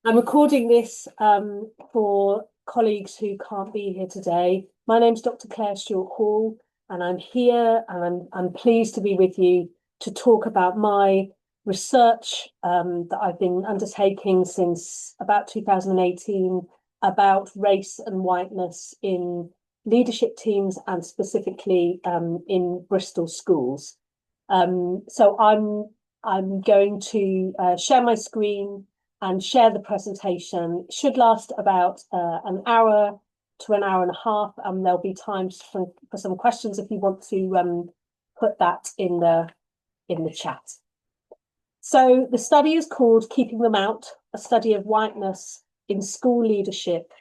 I'm recording this for colleagues who can't be here today. My name's Dr. Claire Stewart Hall, and I'm here and I'm pleased to be with you to talk about my research that I've been undertaking since about 2018 about race and whiteness in leadership teams and specifically in Bristol schools. So I'm going to share my screen and share the presentation. It should last about an hour to an hour and a half, and there'll be time for some questions if you want to put that in the chat. So the study is called Keeping Them Out, a study of whiteness in school leadership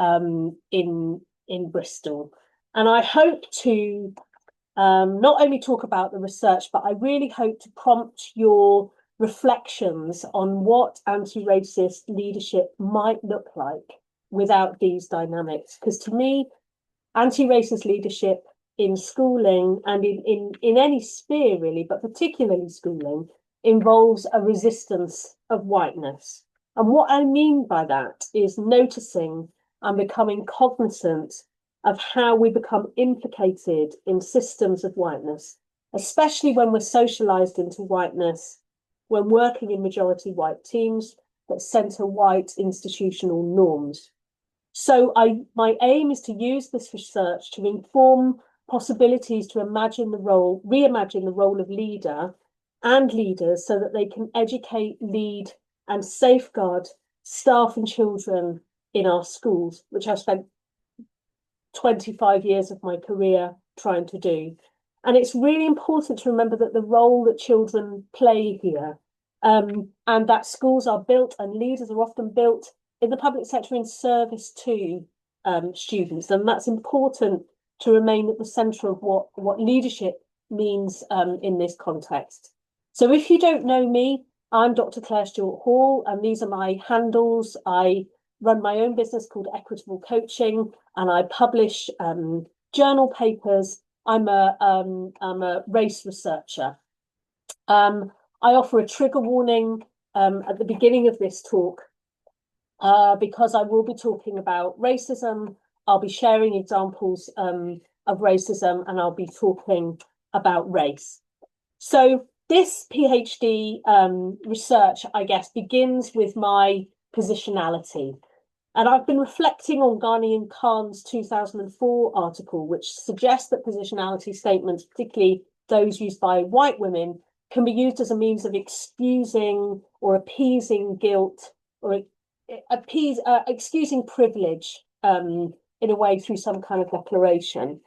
in Bristol. And I hope to not only talk about the research, but I really hope to prompt your reflections on what anti-racist leadership might look like without these dynamics. Because to me, anti-racist leadership in schooling and in any sphere really, but particularly schooling, involves a resistance of whiteness. And what I mean by that is noticing and becoming cognizant of how we become implicated in systems of whiteness, especially when we're socialized into whiteness, when working in majority white teams that center white institutional norms. So my aim is to use this research to inform possibilities to reimagine the role of leader and leaders so that they can educate, lead, and safeguard staff and children in our schools, which I've spent 25 years of my career trying to do. And it's really important to remember that the role that children play here, and that schools are built and leaders are often built in the public sector in service to students. And that's important to remain at the centre of what leadership means in this context. So if you don't know me, I'm Dr. Claire Stewart Hall, and these are my handles. I run my own business called Equitable Coaching, and I publish journal papers. I'm a race researcher. I offer a trigger warning at the beginning of this talk because I will be talking about racism. I'll be sharing examples of racism, and I'll be talking about race. So this PhD research, I guess, begins with my positionality. And I've been reflecting on Ghani and Khan's 2004 article, which suggests that positionality statements, particularly those used by white women, can be used as a means of excusing or appeasing guilt or excusing privilege in a way through some kind of declaration.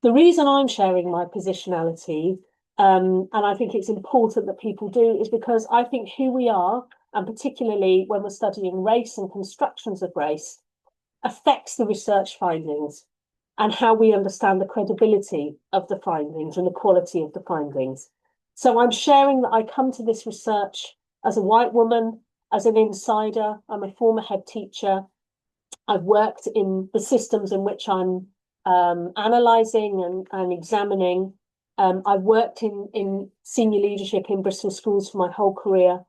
The reason I'm sharing my positionality, and I think it's important that people do, is because I think who we are, and particularly when we're studying race and constructions of race, affects the research findings and how we understand the credibility of the findings and the quality of the findings. So I'm sharing that I come to this research as a white woman, as an insider. I'm a former head teacher. I've worked in the systems in which I'm analysing and examining. I've worked in senior leadership in Bristol Schools for my whole career.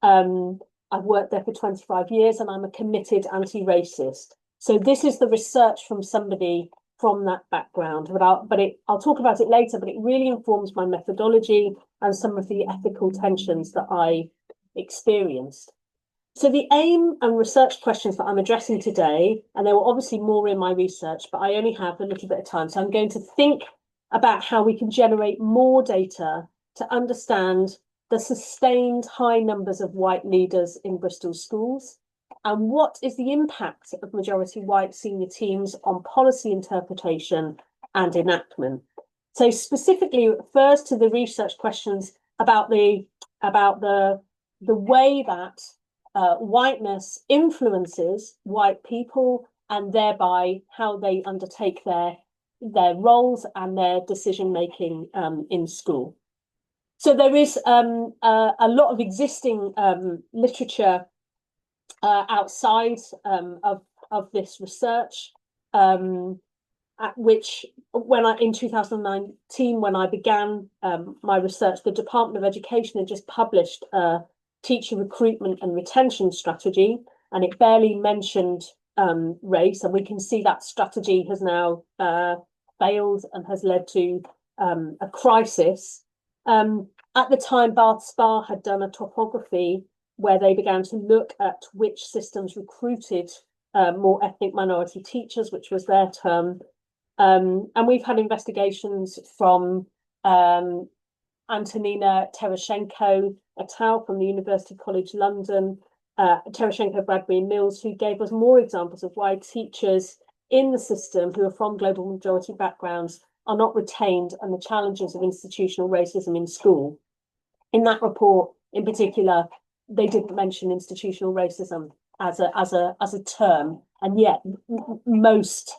I've worked there for 25 years, and I'm a committed anti-racist. So this is the research from somebody from that background, but I'll talk about it later, but it really informs my methodology and some of the ethical tensions that I experienced. So the aim and research questions that I'm addressing today, and there were obviously more in my research, but I only have a little bit of time. So I'm going to think about how we can generate more data to understand the sustained high numbers of white leaders in Bristol schools, and what is the impact of majority white senior teams on policy interpretation and enactment. So specifically refers to the research questions about the way that whiteness influences white people and thereby how they undertake their roles and their decision making in school. So there is a lot of existing literature outside of this research, at which in 2019, when I began my research, the Department of Education had just published a teacher recruitment and retention strategy. and it barely mentioned race. And we can see that strategy has now failed and has led to a crisis. At the time, Bath Spa had done a topography where they began to look at which systems recruited more ethnic minority teachers, which was their term. And we've had investigations from Antonina Terashenko et al. From the University College London, Terashenko, Bradbury, and Mills, who gave us more examples of why teachers in the system who are from global majority backgrounds are not retained, and the challenges of institutional racism in school. In that report, in particular, they didn't mention institutional racism as a term, and yet most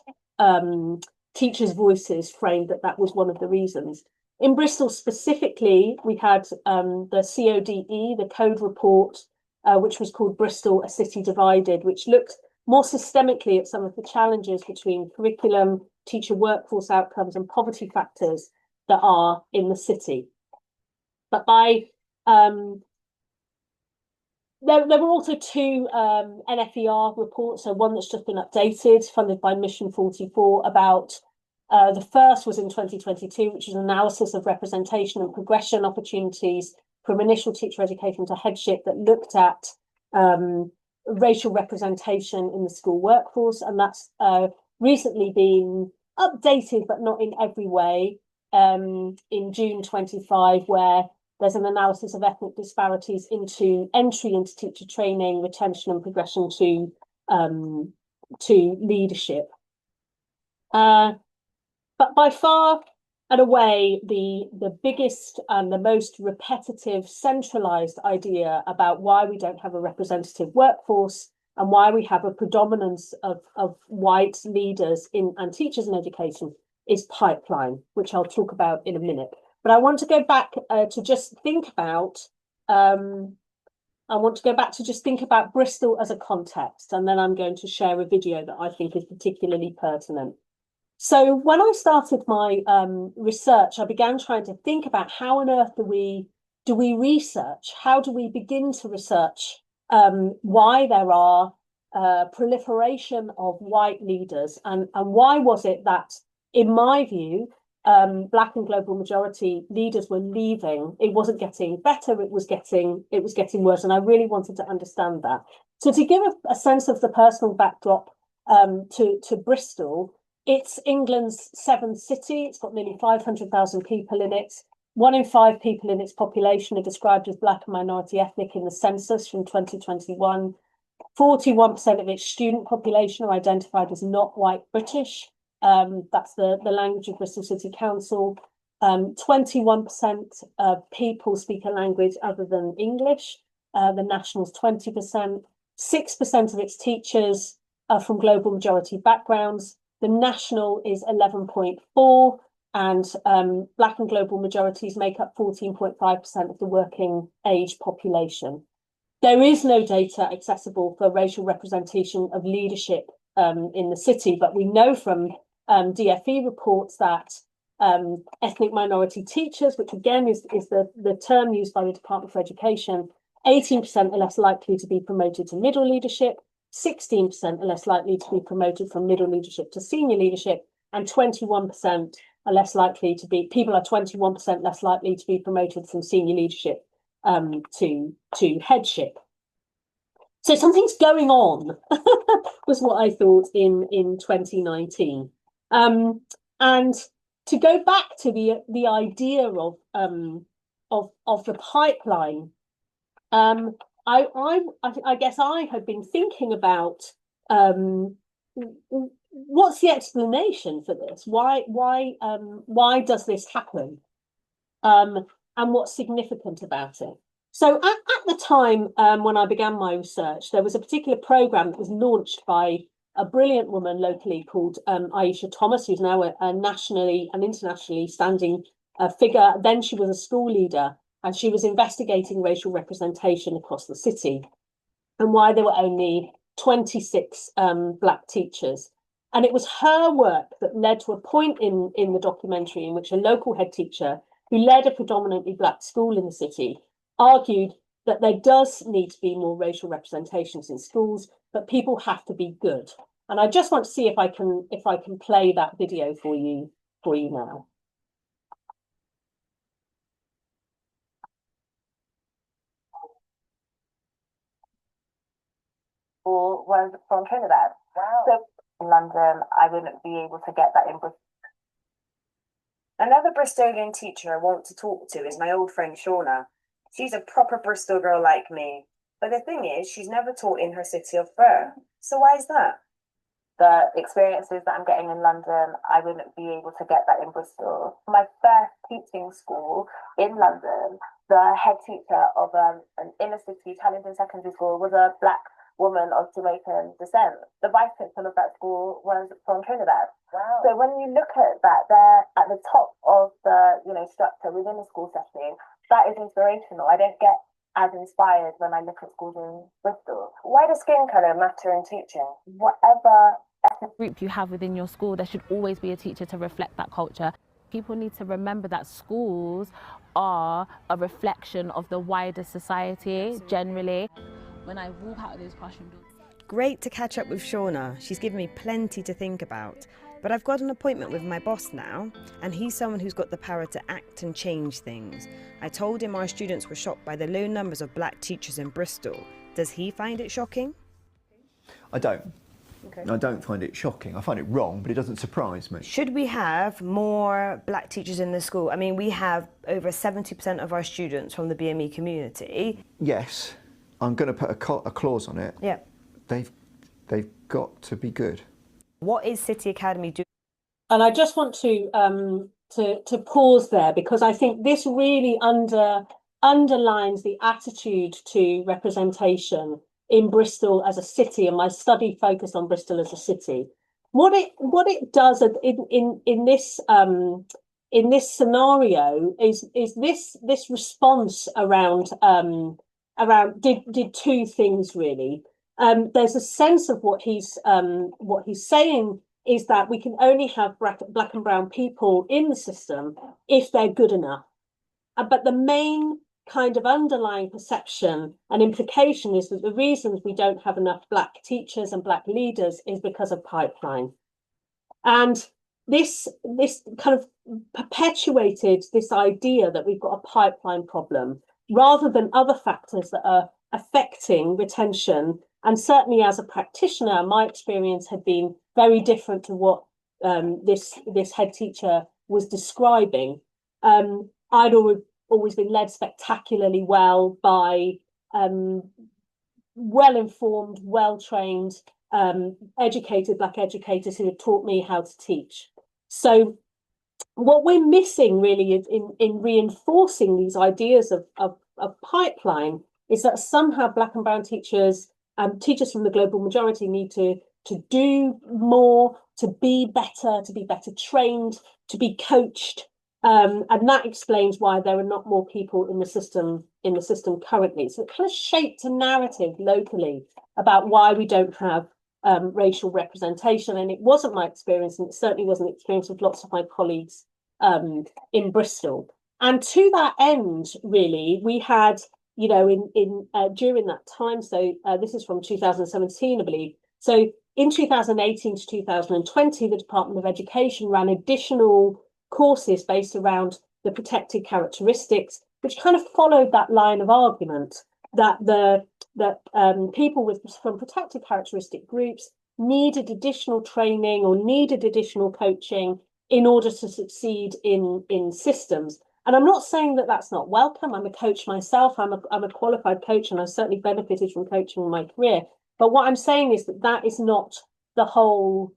teachers' voices framed that was one of the reasons. In Bristol specifically, we had the CODE, the code report, which was called Bristol, a City Divided, which looked more systemically at some of the challenges between curriculum, teacher workforce outcomes, and poverty factors that are in the city. But by there were also two NFER reports, so one that's just been updated, funded by Mission 44, about the first was in 2022, which is an analysis of representation and progression opportunities from initial teacher education to headship, that looked at racial representation in the school workforce, and that's recently been updated, but not in every way, in June 25, where there's an analysis of ethnic disparities into entry into teacher training, retention, and progression to leadership. But by far and away, the biggest and the most repetitive, centralized idea about why we don't have a representative workforce and why we have a predominance of white leaders and teachers in education is pipeline, which I'll talk about in a minute. But I want to go back to just think about Bristol as a context, and then I'm going to share a video that I think is particularly pertinent. So when I started my research, I began trying to think about how on earth do we research? How do we begin to research why there are proliferation of white leaders, and why was it that, in my view, Black and global majority leaders were leaving? It wasn't getting better, it was getting worse, and I really wanted to understand that. So to give a sense of the personal backdrop to Bristol, it's England's seventh city. It's got nearly 500,000 people in it. 1 in 5 people in its population are described as Black and minority ethnic in the census from 2021. 41% of its student population are identified as not white British. That's the language of Bristol City Council. 21% of people speak a language other than English. The National's 20%. 6% of its teachers are from global majority backgrounds. The National is 11.4%, and Black and global majorities make up 14.5% of the working age population. There is no data accessible for racial representation of leadership in the city, but we know from DFE reports that ethnic minority teachers, which again is the term used by the Department for Education, 18% are less likely to be promoted to middle leadership, 16% are less likely to be promoted from middle leadership to senior leadership, and 21% are less likely to be, people are 21% less likely to be promoted from senior leadership to headship. So something's going on, was what I thought in 2019. And to go back to the idea of the pipeline, I guess I had been thinking about what's the explanation for this? Why does this happen? And what's significant about it? So at the time when I began my research, there was a particular program that was launched by a brilliant woman locally called Aisha Thomas, who's now a nationally and internationally standing figure. Then she was a school leader, and she was investigating racial representation across the city and why there were only 26 Black teachers. And it was her work that led to a point in the documentary in which a local head teacher who led a predominantly Black school in the city argued that there does need to be more racial representations in schools, but people have to be good. And I just want to see if I can play that video for you now. Or was from Trinidad. Wow. So in London, I wouldn't be able to get that in Bristol. Another Bristolian teacher I want to talk to is my old friend Shauna. She's a proper Bristol girl like me. But the thing is, she's never taught in her city of birth. So why is that? The experiences that I'm getting in London, I wouldn't be able to get that in Bristol. My first teaching school in London, the head teacher of an inner city challenging secondary school was a black woman of Jamaican descent. The vice principal of that school was from Trinidad. Wow. So when you look at that, they're at the top of the structure within the school setting. That is inspirational. I don't get as inspired when I look at schools in Bristol. Why does skin colour matter in teaching? Whatever group you have within your school, there should always be a teacher to reflect that culture. People need to remember that schools are a reflection of the wider society generally. When I walk out of those classroom doors. Great to catch up with Shauna. She's given me plenty to think about. But I've got an appointment with my boss now, and he's someone who's got the power to act and change things. I told him our students were shocked by the low numbers of black teachers in Bristol. Does he find it shocking? I don't. Okay. I don't find it shocking. I find it wrong, but it doesn't surprise me. Should we have more black teachers in the school? I mean, we have over 70% of our students from the BME community. Yes, I'm going to put a clause on it. Yeah. They've got to be good. What is City Academy doing? And I just want to pause there, because I think this really underlines the attitude to representation in Bristol as a city, and my study focused on Bristol as a city. What it does in this scenario is this response around did two things really. There's a sense of what he's saying is that we can only have black and brown people in the system if they're good enough. But the main kind of underlying perception and implication is that the reasons we don't have enough black teachers and black leaders is because of pipeline. And this kind of perpetuated this idea that we've got a pipeline problem rather than other factors that are affecting retention. And certainly as a practitioner, my experience had been very different to what this head teacher was describing. I'd always been led spectacularly well by well-informed, well-trained, educated black educators who had taught me how to teach. So what we're missing really is in reinforcing these ideas of pipeline is that somehow black and brown teachers, teachers from the global majority need to do more, to be better trained, to be coached. And that explains why there are not more people in the system currently. So it kind of shaped a narrative locally about why we don't have racial representation. And it wasn't my experience, and it certainly wasn't the experience of lots of my colleagues in Bristol. And to that end, really, we had, during that time, so this is from 2017, I believe. So in 2018 to 2020, the Department of Education ran additional courses based around the protected characteristics, which kind of followed that line of argument that people from protected characteristic groups needed additional training or needed additional coaching in order to succeed in systems. And I'm not saying that that's not welcome. I'm a coach myself. I'm a qualified coach, and I've certainly benefited from coaching in my career. But what I'm saying is that is not the whole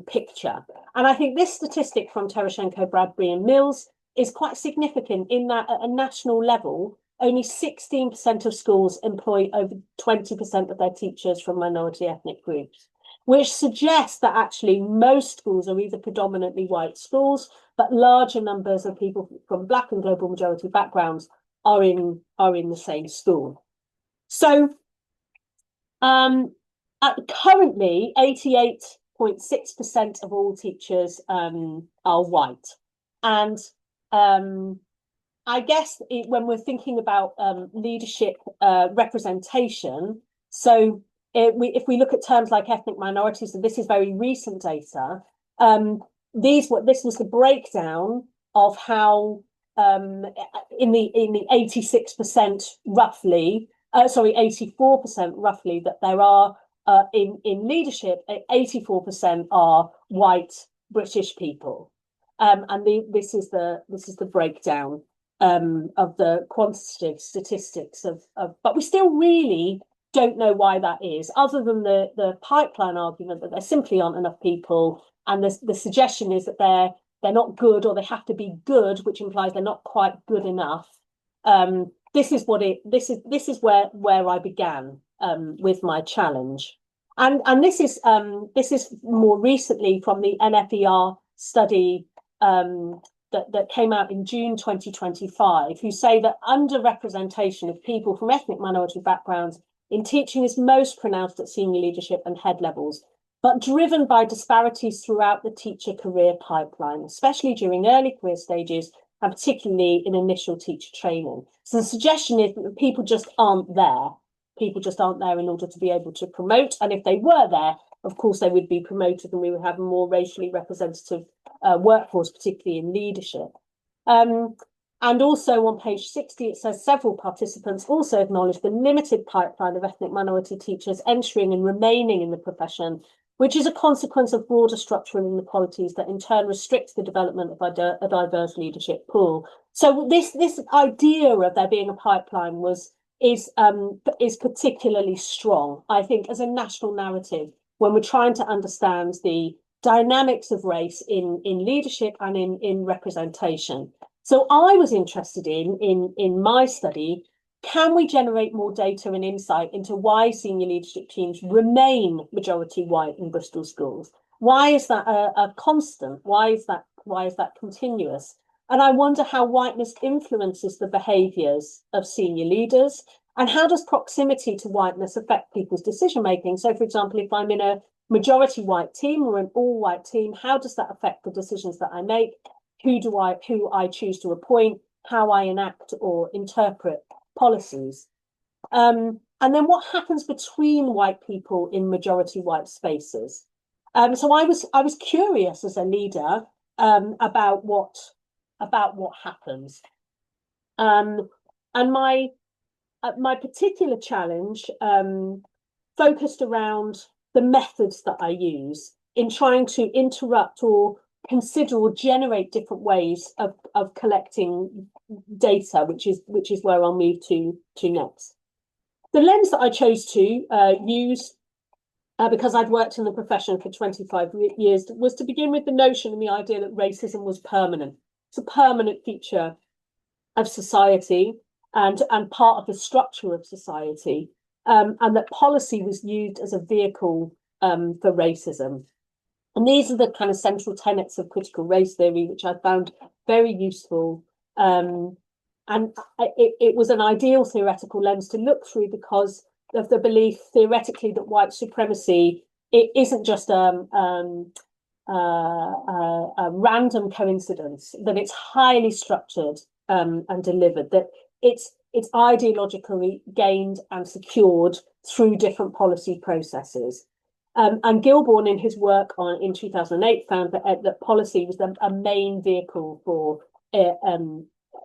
picture. And I think this statistic from Tereshenko, Bradbury and Mills is quite significant in that at a national level, only 16% of schools employ over 20% of their teachers from minority ethnic groups, which suggests that actually most schools are either predominantly white schools, but larger numbers of people from black and global majority backgrounds are in the same school. So currently 88.6% of all teachers are white. And I guess when we're thinking about leadership representation, so if we look at terms like ethnic minorities, so this is very recent data, this was the breakdown of how in the 86% roughly, 84% roughly, that there are in leadership, 84% are white British people. This is the breakdown of the quantitative statistics but we still really don't know why that is, other than the pipeline argument that there simply aren't enough people, and the suggestion is that they're not good, or they have to be good, which implies they're not quite good enough. This is where I began with my challenge, and this is more recently from the NFER study that came out in June 2025, who say that underrepresentation of people from ethnic minority backgrounds in teaching is most pronounced at senior leadership and head levels, but driven by disparities throughout the teacher career pipeline, especially during early career stages and particularly in initial teacher training. So the suggestion is that people just aren't there. People just aren't there in order to be able to promote. And if they were there, of course, they would be promoted and we would have a more racially representative workforce, particularly in leadership. And also on page 60, it says several participants also acknowledge the limited pipeline of ethnic minority teachers entering and remaining in the profession, which is a consequence of broader structural inequalities that in turn restricts the development of a diverse leadership pool. So this idea of there being a pipeline is particularly strong, I think, as a national narrative when we're trying to understand the dynamics of race in leadership and in representation. So I was interested in my study, can we generate more data and insight into why senior leadership teams remain majority white in Bristol schools? Why is that a constant? Why is that continuous? And I wonder how whiteness influences the behaviours of senior leaders, and how does proximity to whiteness affect people's decision making? So, for example, if I'm in a majority white team or an all white team, how does that affect the decisions that I make? Who I choose to appoint, how I enact or interpret policies. And then what happens between white people in majority white spaces? So I was curious as a leader about what happens. And my particular challenge focused around the methods that I use in trying to interrupt or consider or generate different ways of collecting data, which is where I'll move to next. The lens that I chose to use, because I'd worked in the profession for 25 years, was to begin with the notion and the idea that racism was permanent. It's a permanent feature of society and part of the structure of society, and that policy was used as a vehicle for racism. And these are the kind of central tenets of critical race theory, which I found very useful. And it was an ideal theoretical lens to look through because of the belief theoretically that white supremacy, it isn't just a random coincidence, that it's highly structured and delivered, that it's ideologically gained and secured through different policy processes. And Gilbourne, in his work in 2008, found that policy was a main vehicle for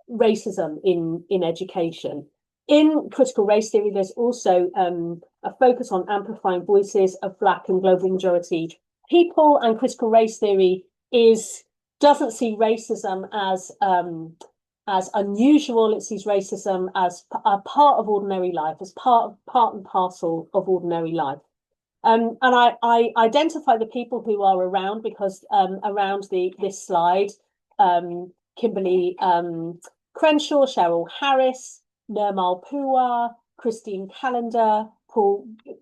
racism in education. In critical race theory, there's also a focus on amplifying voices of Black and global majority people, and critical race theory doesn't see racism as unusual. It sees racism as a part of ordinary life, as part and parcel of ordinary life. And I identify the people who are around because around this slide, Kimberly Crenshaw, Cheryl Harris, Nirmal Pua, Christine Callender,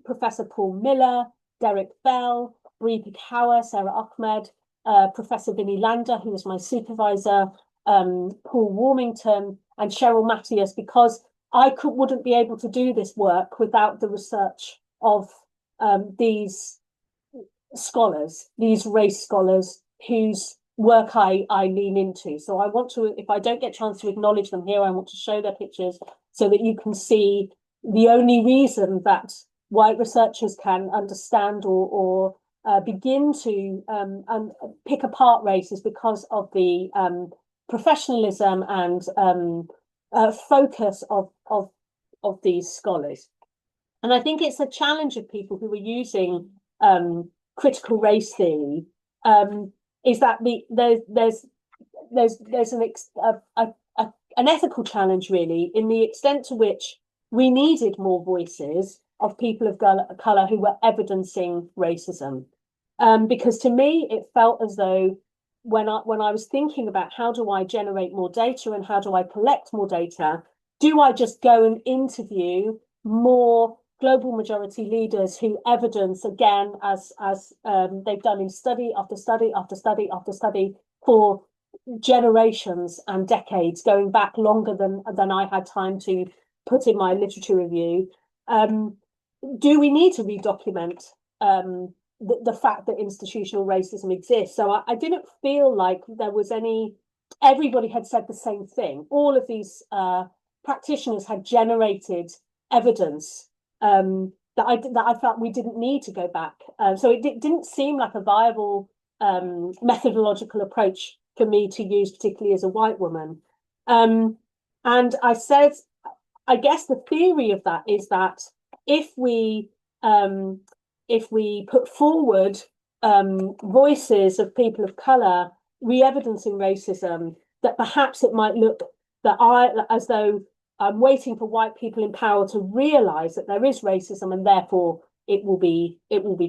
Professor Paul Miller, Derek Bell, Bree Pikawa, Sarah Ahmed, Professor Vinnie Lander, who was my supervisor, Paul Warmington, and Cheryl Matthias, because I wouldn't be able to do this work without the research of these scholars, these race scholars whose work I lean into. So I want to, if I don't get a chance to acknowledge them here, I want to show their pictures so that you can see the only reason that white researchers can understand or begin to pick apart race is because of the professionalism and focus of these scholars. And I think it's a challenge of people who are using critical race theory, is that there's an ethical challenge, really, in the extent to which we needed more voices of people of colour who were evidencing racism. Because to me, it felt as though when I was thinking about how do I generate more data and how do I collect more data, do I just go and interview more global majority leaders who evidence, again, as they've done in study after study after study after study for generations and decades, going back longer than I had time to put in my literature review. Do we need to redocument the fact that institutional racism exists? So I didn't feel like there was everybody had said the same thing. All of these practitioners had generated evidence that I felt we didn't need to go back. So it didn't seem like a viable methodological approach for me to use, particularly as a white woman. And I said, I guess the theory of that is that if we put forward voices of people of colour re-evidencing racism, that perhaps it might look as though I'm waiting for white people in power to realise that there is racism and therefore it will be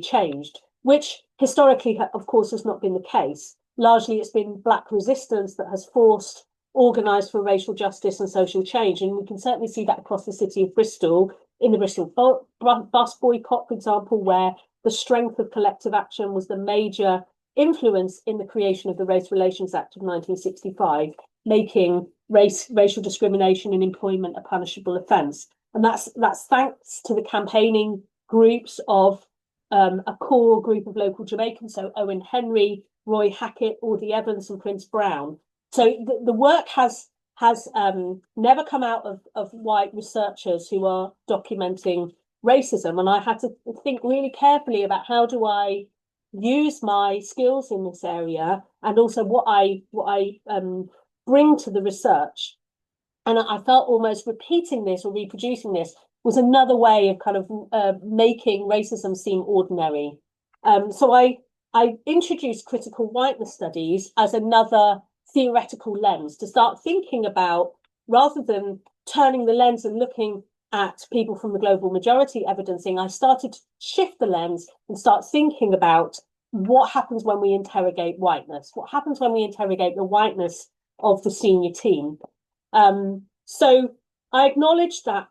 changed, which historically, of course, has not been the case. Largely, it's been Black resistance that has forced organised for racial justice and social change, and we can certainly see that across the city of Bristol, in the Bristol bus boycott, for example, where the strength of collective action was the major influence in the creation of the Race Relations Act of 1965, making racial discrimination in employment a punishable offence. And that's thanks to the campaigning groups of a core group of local Jamaicans, so Owen Henry, Roy Hackett, Audie Evans, and Prince Brown. So the work has never come out of white researchers who are documenting racism, and I had to think really carefully about how do I use my skills in this area and also what I bring to the research. And I felt almost repeating this or reproducing this was another way of kind of making racism seem ordinary. So I introduced critical whiteness studies as another theoretical lens to start thinking about, rather than turning the lens and looking at people from the global majority evidencing, I started to shift the lens and start thinking about what happens when we interrogate whiteness, what happens when we interrogate the whiteness of the senior team. So I acknowledge that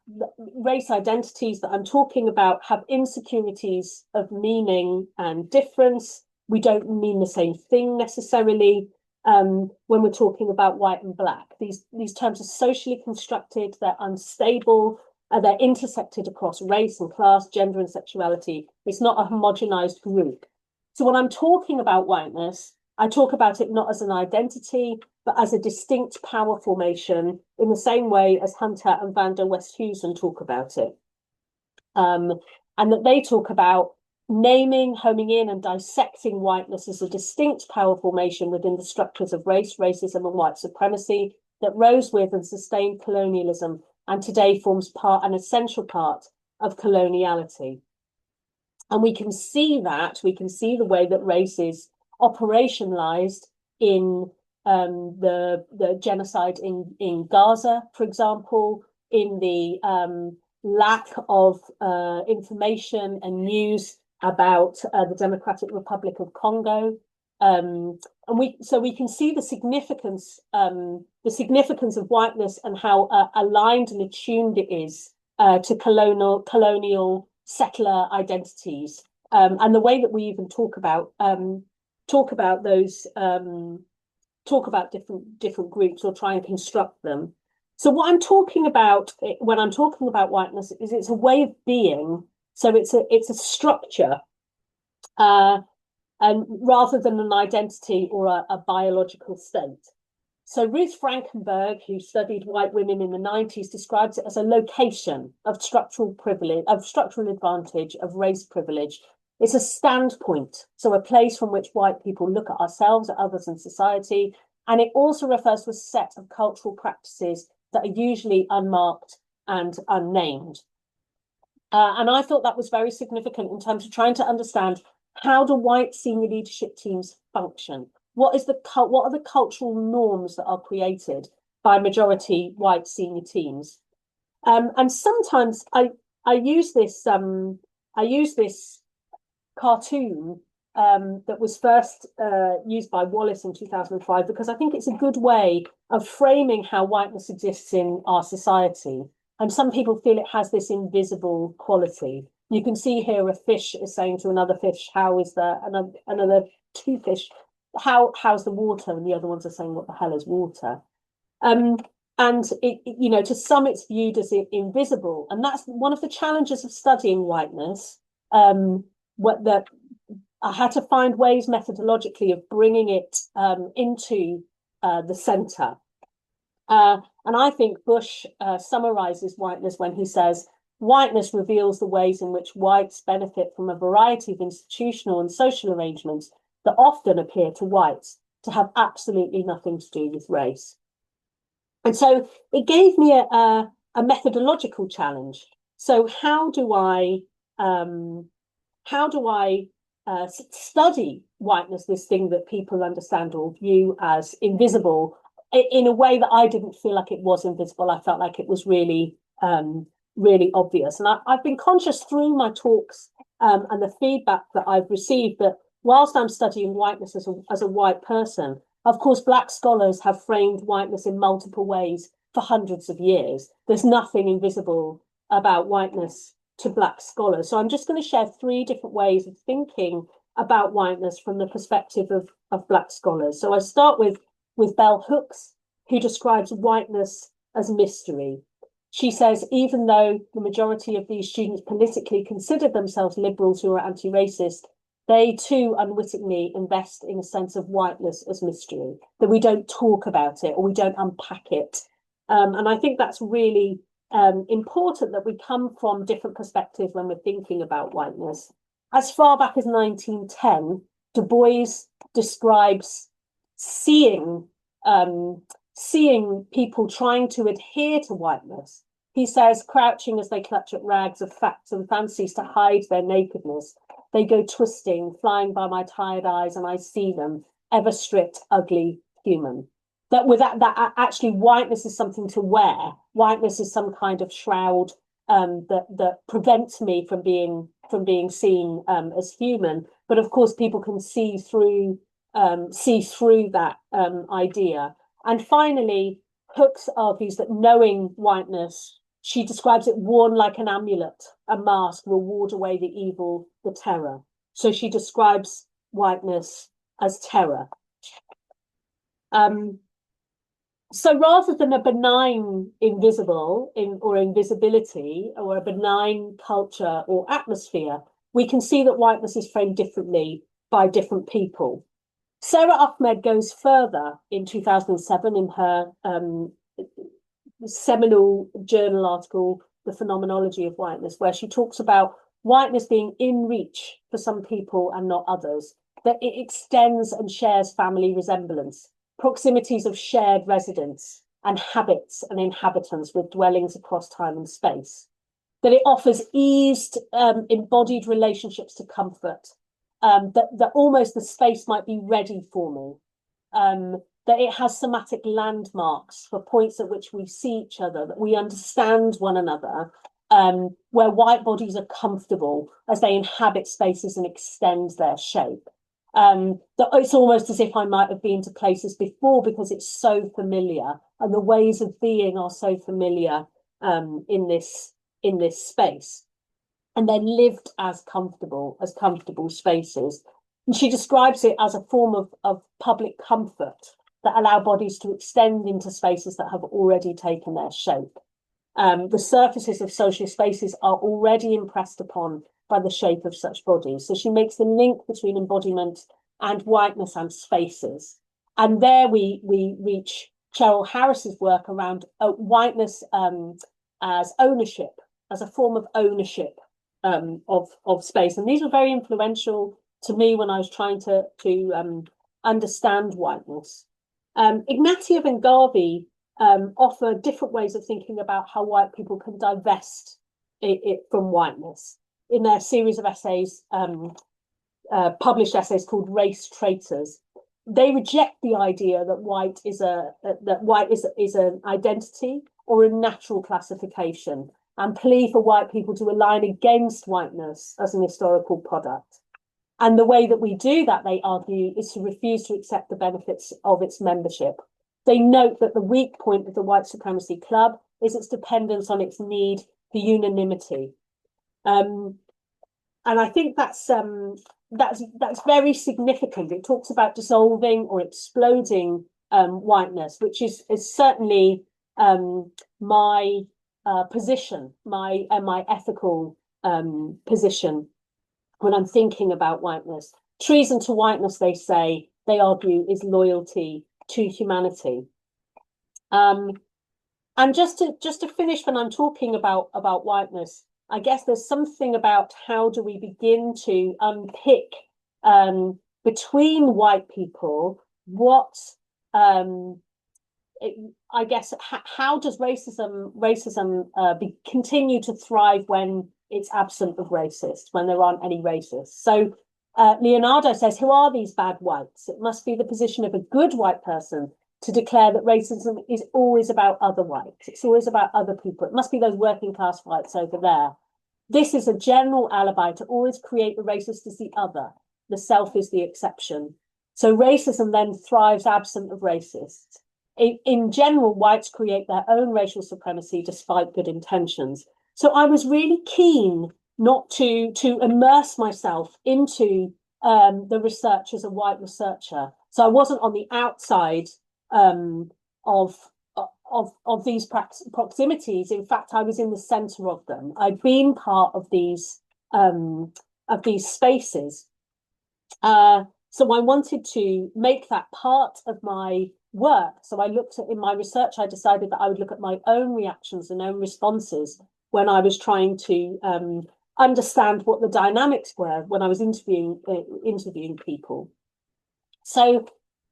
race identities that I'm talking about have insecurities of meaning and difference. We don't mean the same thing necessarily when we're talking about white and black. These terms are socially constructed, they're unstable, they're intersected across race and class, gender and sexuality. It's not a homogenized group. So when I'm talking about whiteness, I talk about it not as an identity, but as a distinct power formation in the same way as Hunter and van der Westhuizen talk about it. And that they talk about naming, homing in and dissecting whiteness as a distinct power formation within the structures of race, racism and white supremacy that rose with and sustained colonialism and today forms an essential part of coloniality. And we can see the way that race is operationalized in the genocide in Gaza, for example, in the lack of information and news about the Democratic Republic of Congo. And we can see the significance of whiteness and how aligned and attuned it is to colonial settler identities, and the way that we even talk about those, talk about different groups or try and construct them. So what I'm talking about when I'm talking about whiteness is it's a way of being. So it's a structure, and rather than an identity or a biological state. So Ruth Frankenberg, who studied white women in the 90s, describes it as a location of structural privilege, of structural advantage, of race privilege. It's a standpoint, so a place from which white people look at ourselves, at others in society. And it also refers to a set of cultural practices that are usually unmarked and unnamed. And I thought that was very significant in terms of trying to understand, how do white senior leadership teams function? What are the cultural norms that are created by majority white senior teams? And sometimes I use this cartoon that was first used by Wallace in 2005, because I think it's a good way of framing how whiteness exists in our society. And some people feel it has this invisible quality. You can see here a fish is saying to another fish, how is there? Another two fish, how's the water? And the other ones are saying, what the hell is water? And it, to some it's viewed as invisible. And that's one of the challenges of studying whiteness. That I had to find ways methodologically of bringing it into the centre. And I think Bush summarizes whiteness when he says, whiteness reveals the ways in which whites benefit from a variety of institutional and social arrangements that often appear to whites to have absolutely nothing to do with race. And so it gave me a methodological challenge. So how do I study whiteness, this thing that people understand or view as invisible, in a way that I didn't feel like it was invisible? I felt like it was really, really obvious. And I've been conscious through my talks and the feedback that I've received that whilst I'm studying whiteness as a white person, of course, Black scholars have framed whiteness in multiple ways for hundreds of years. There's nothing invisible about whiteness to Black scholars. So I'm just going to share 3 different ways of thinking about whiteness from the perspective of Black scholars. So I start with Bell Hooks, who describes whiteness as mystery. She says, even though the majority of these students politically consider themselves liberals who are anti-racist, they too unwittingly invest in a sense of whiteness as mystery, that we don't talk about it or we don't unpack it. And I think that's really important, that we come from different perspectives when we're thinking about whiteness. As far back as 1910, Du Bois describes seeing people trying to adhere to whiteness. He says, crouching as they clutch at rags of facts and fancies to hide their nakedness, they go twisting, flying by my tired eyes, and I see them, ever stripped, ugly, human. That actually whiteness is something to wear. Whiteness is some kind of shroud that prevents me from being seen as human. But of course, people can see through that idea. And finally, Hooks argues that knowing whiteness, she describes it worn like an amulet, a mask will ward away the evil, the terror. So she describes whiteness as terror. So rather than a benign invisibility or a benign culture or atmosphere, we can see that whiteness is framed differently by different people. Sarah Ahmed goes further in 2007 in her seminal journal article, The Phenomenology of Whiteness, where she talks about whiteness being in reach for some people and not others, that it extends and shares family resemblance, proximities of shared residence and habits and inhabitants with dwellings across time and space, that it offers eased, embodied relationships to comfort, that almost the space might be ready for me, that it has somatic landmarks for points at which we see each other, that we understand one another, where white bodies are comfortable as they inhabit spaces and extend their shape. That it's almost as if I might have been to places before because it's so familiar, and the ways of being are so familiar in this space, and they're lived as comfortable spaces. And she describes it as a form of public comfort that allow bodies to extend into spaces that have already taken their shape. The surfaces of social spaces are already impressed upon by the shape of such bodies. So she makes the link between embodiment and whiteness and spaces. And there we reach Cheryl Harris's work around whiteness as ownership, as a form of ownership of space. And these were very influential to me when I was trying to understand whiteness. Ignatieff and Garvey offer different ways of thinking about how white people can divest it from whiteness in their series of essays, published essays called Race Traitors. They reject the idea that white is an identity or a natural classification, and plea for white people to align against whiteness as an historical product. And the way that we do that, they argue, is to refuse to accept the benefits of its membership. They note that the weak point of the white supremacy club is its dependence on its need for unanimity. And I think that's very significant. It talks about dissolving or exploding whiteness, which is certainly my position, my ethical position when I'm thinking about whiteness. Treason to whiteness, they say, they argue, is loyalty to humanity. And just to finish, when I'm talking about whiteness, I guess there's something about how do we begin to unpick between white people what I guess how does racism continue to thrive when it's absent of racists, when there aren't any racists? So Leonardo says, who are these bad whites? It must be the position of a good white person to declare that racism is always about other whites. It's always about other people. It must be those working class whites over there. This is a general alibi to always create the racist as the other. The self is the exception. So racism then thrives absent of racists. In general, whites create their own racial supremacy despite good intentions. So I was really keen not to immerse myself into the research as a white researcher. So I wasn't on the outside of these proximities. In fact, I was in the center of them. I'd been part of these spaces. So I wanted to make that part of my work. So I looked at, in my research, I decided that I would look at my own reactions and own responses when I was trying to understand what the dynamics were when I was interviewing people. So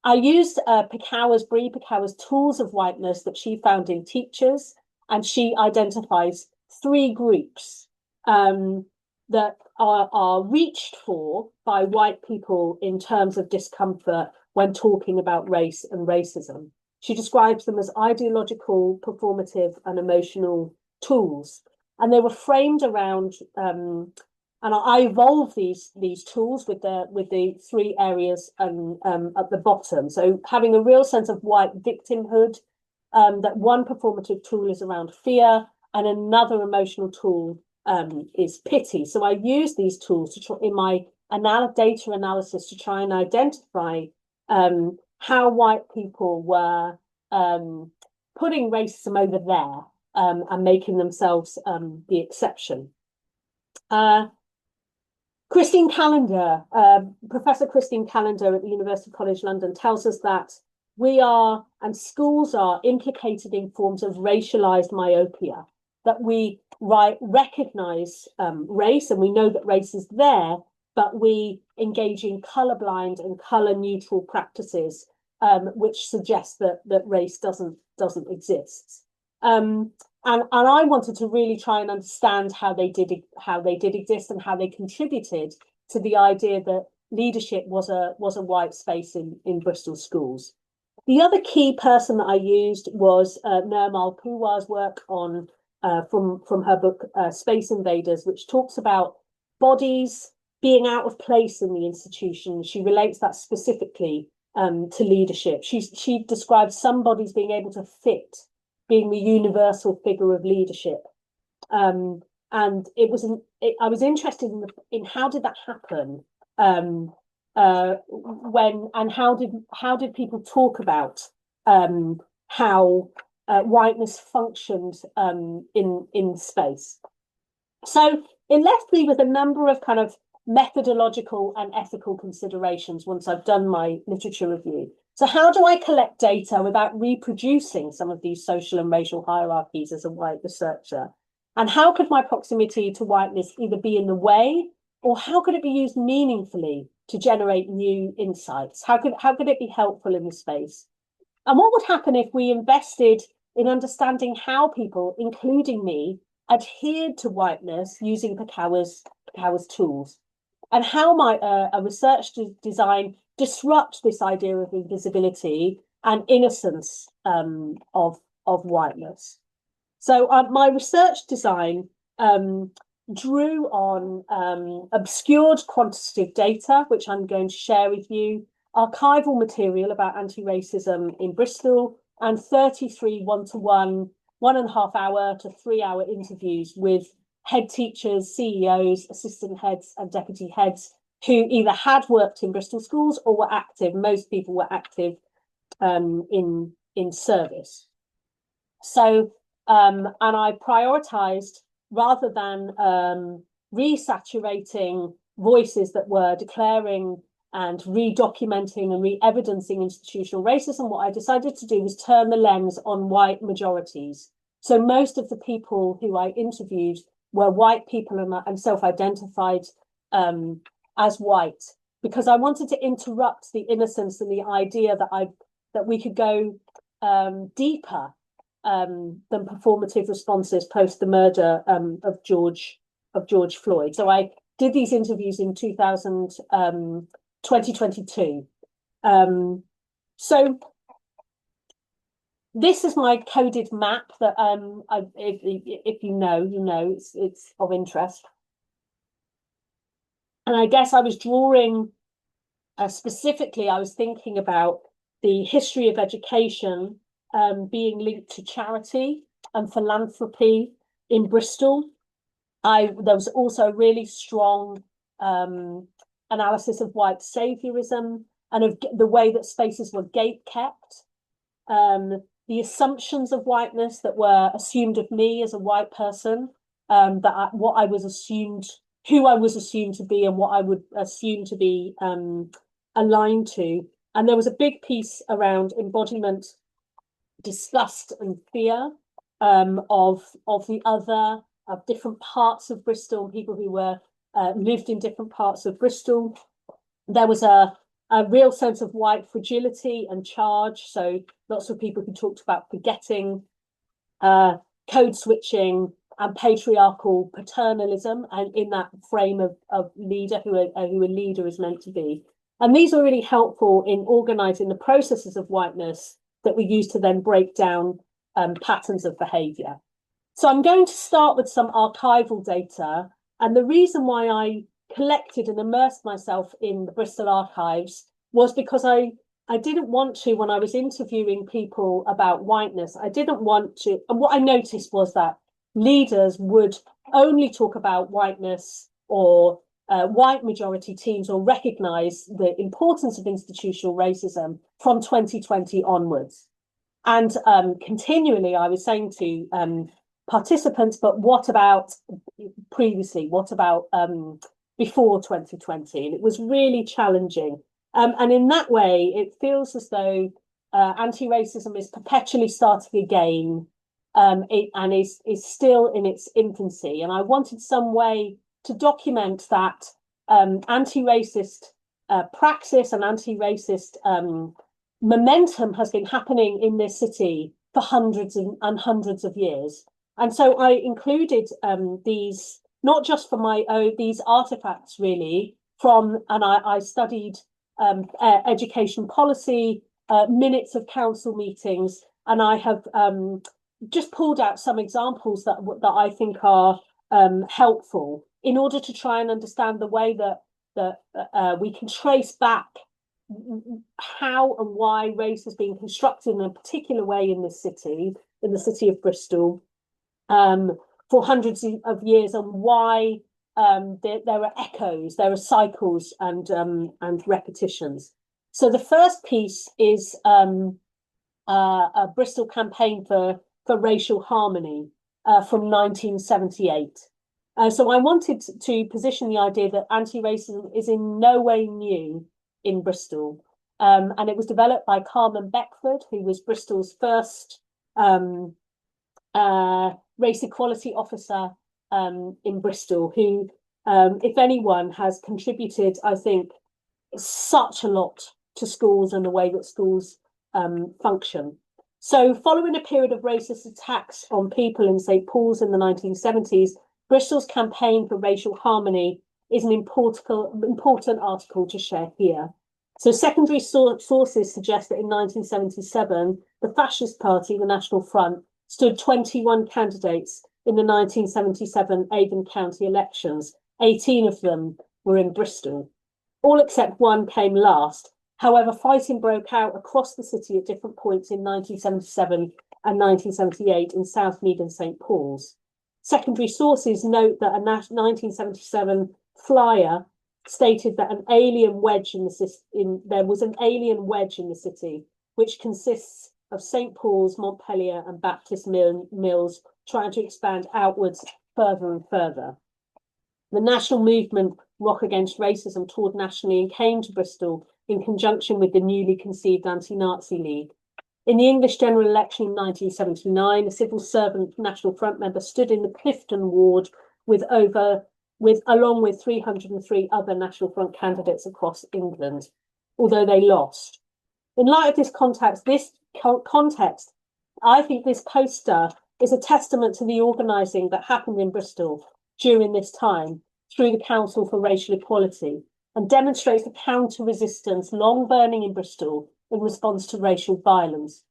I used Brie Picow's tools of whiteness that she found in teachers, and she identifies 3 groups that are reached for by white people in terms of discomfort when talking about race and racism. She describes them as ideological, performative, and emotional tools. And they were framed around, and I evolved these tools with the 3 areas at the bottom. So having a real sense of white victimhood, that one performative tool is around fear, and another emotional tool is pity. So I use these tools to try, in my data analysis, to try and identify how white people were putting racism over there and making themselves the exception. Christine Callender, Professor Christine Callender at the University College London, tells us that we are, and schools are, implicated in forms of racialized myopia, that we recognize race, and we know that race is there, but we engage in colorblind and color neutral practices, which suggest that race doesn't exist. And I wanted to really try and understand how they did exist and how they contributed to the idea that leadership was a white space in Bristol schools. The other key person that I used was Nirmal Puwar's work on from her book Space Invaders, which talks about bodies being out of place in the institution. She relates that specifically to leadership. She describes some bodies being able to fit, being the universal figure of leadership. And I was interested in how did that happen, when, and how did people talk about how whiteness functioned in space. So it left me with a number of kind of methodological and ethical considerations once I've done my literature review. So how do I collect data without reproducing some of these social and racial hierarchies as a white researcher? And how could my proximity to whiteness either be in the way, or how could it be used meaningfully to generate new insights? How could it be helpful in the space? And what would happen if we invested in understanding how people, including me, adhered to whiteness using Pekawa's tools? And how might a research design disrupt this idea of invisibility and innocence of whiteness? So my research design drew on obscured quantitative data, which I'm going to share with you, archival material about anti-racism in Bristol, and 33 one-to-one, 1.5 hour to 3 hour interviews with head teachers, CEOs, assistant heads, and deputy heads who either had worked in Bristol Schools or were active. Most people were active in service. So, and I prioritized, rather than resaturating voices that were declaring and re-documenting and re-evidencing institutional racism, what I decided to do was turn the lens on white majorities. So most of the people who I interviewed were white people and self-identified as white, because I wanted to interrupt the innocence and the idea that we could go deeper than performative responses post the murder of George Floyd. So I did these interviews in 2022. So this is my coded map that if you know, it's of interest. And I guess I was drawing specifically, I was thinking about the history of education being linked to charity and philanthropy in Bristol. There was also a really strong analysis of white saviorism and of the way that spaces were gate-kept. The assumptions of whiteness that were assumed of me as a white person, who I was assumed to be, and what I would assume to be aligned to. And there was a big piece around embodiment, disgust, and fear of the other, of different parts of Bristol, people who were lived in different parts of Bristol. There was a real sense of white fragility and charge. So lots of people who talked about forgetting, code switching, and patriarchal paternalism, and in that frame of leader, who a leader is meant to be. And these were really helpful in organizing the processes of whiteness that we use to then break down patterns of behavior. So I'm going to start with some archival data. And the reason why I collected and immersed myself in the Bristol archives was because I didn't want to, when I was interviewing people about whiteness, I didn't want to, and what I noticed was that leaders would only talk about whiteness or white majority teams, or recognize the importance of institutional racism from 2020 onwards. And continually I was saying to participants, but what about previously? What about before 2020? And it was really challenging. And in that way, it feels as though anti-racism is perpetually starting again, and is still in its infancy. And I wanted some way to document that anti-racist praxis and anti-racist momentum has been happening in this city for hundreds and hundreds of years. And so I included these, not just for my own, these artifacts really from, and I studied education policy, minutes of council meetings, and I have just pulled out some examples that I think are helpful in order to try and understand the way that we can trace back how and why race has been constructed in a particular way in this city, in the city of Bristol, for hundreds of years, and why there are echoes, there are cycles and repetitions. So the first piece is a Bristol campaign for racial harmony from 1978. So I wanted to position the idea that anti-racism is in no way new in Bristol. And it was developed by Carmen Beckford, who was Bristol's first race equality officer in Bristol, who, if anyone, has contributed, I think, such a lot to schools and the way that schools function. So following a period of racist attacks on people in St. Paul's in the 1970s, Bristol's campaign for racial harmony is an important article to share here. So secondary sources suggest that in 1977, the Fascist Party, the National Front, stood 21 candidates in the 1977 Avon County elections. 18 of them were in Bristol. All except one came last. However, fighting broke out across the city at different points in 1977 and 1978 in Southmead and St. Paul's. Secondary sources note that a 1977 flyer stated that there was an alien wedge in the city, which consists of St. Paul's, Montpellier, and Baptist Mills, trying to expand outwards further and further. The national movement Rock Against Racism toured nationally and came to Bristol in conjunction with the newly conceived Anti-Nazi League. In the English general election in 1979, a civil servant National Front member stood in the Clifton ward along with 303 other National Front candidates across England, although they lost. In light of this context, I think this poster is a testament to the organising that happened in Bristol during this time through the Council for Racial Equality, and demonstrates the counter-resistance long burning in Bristol in response to racial violence.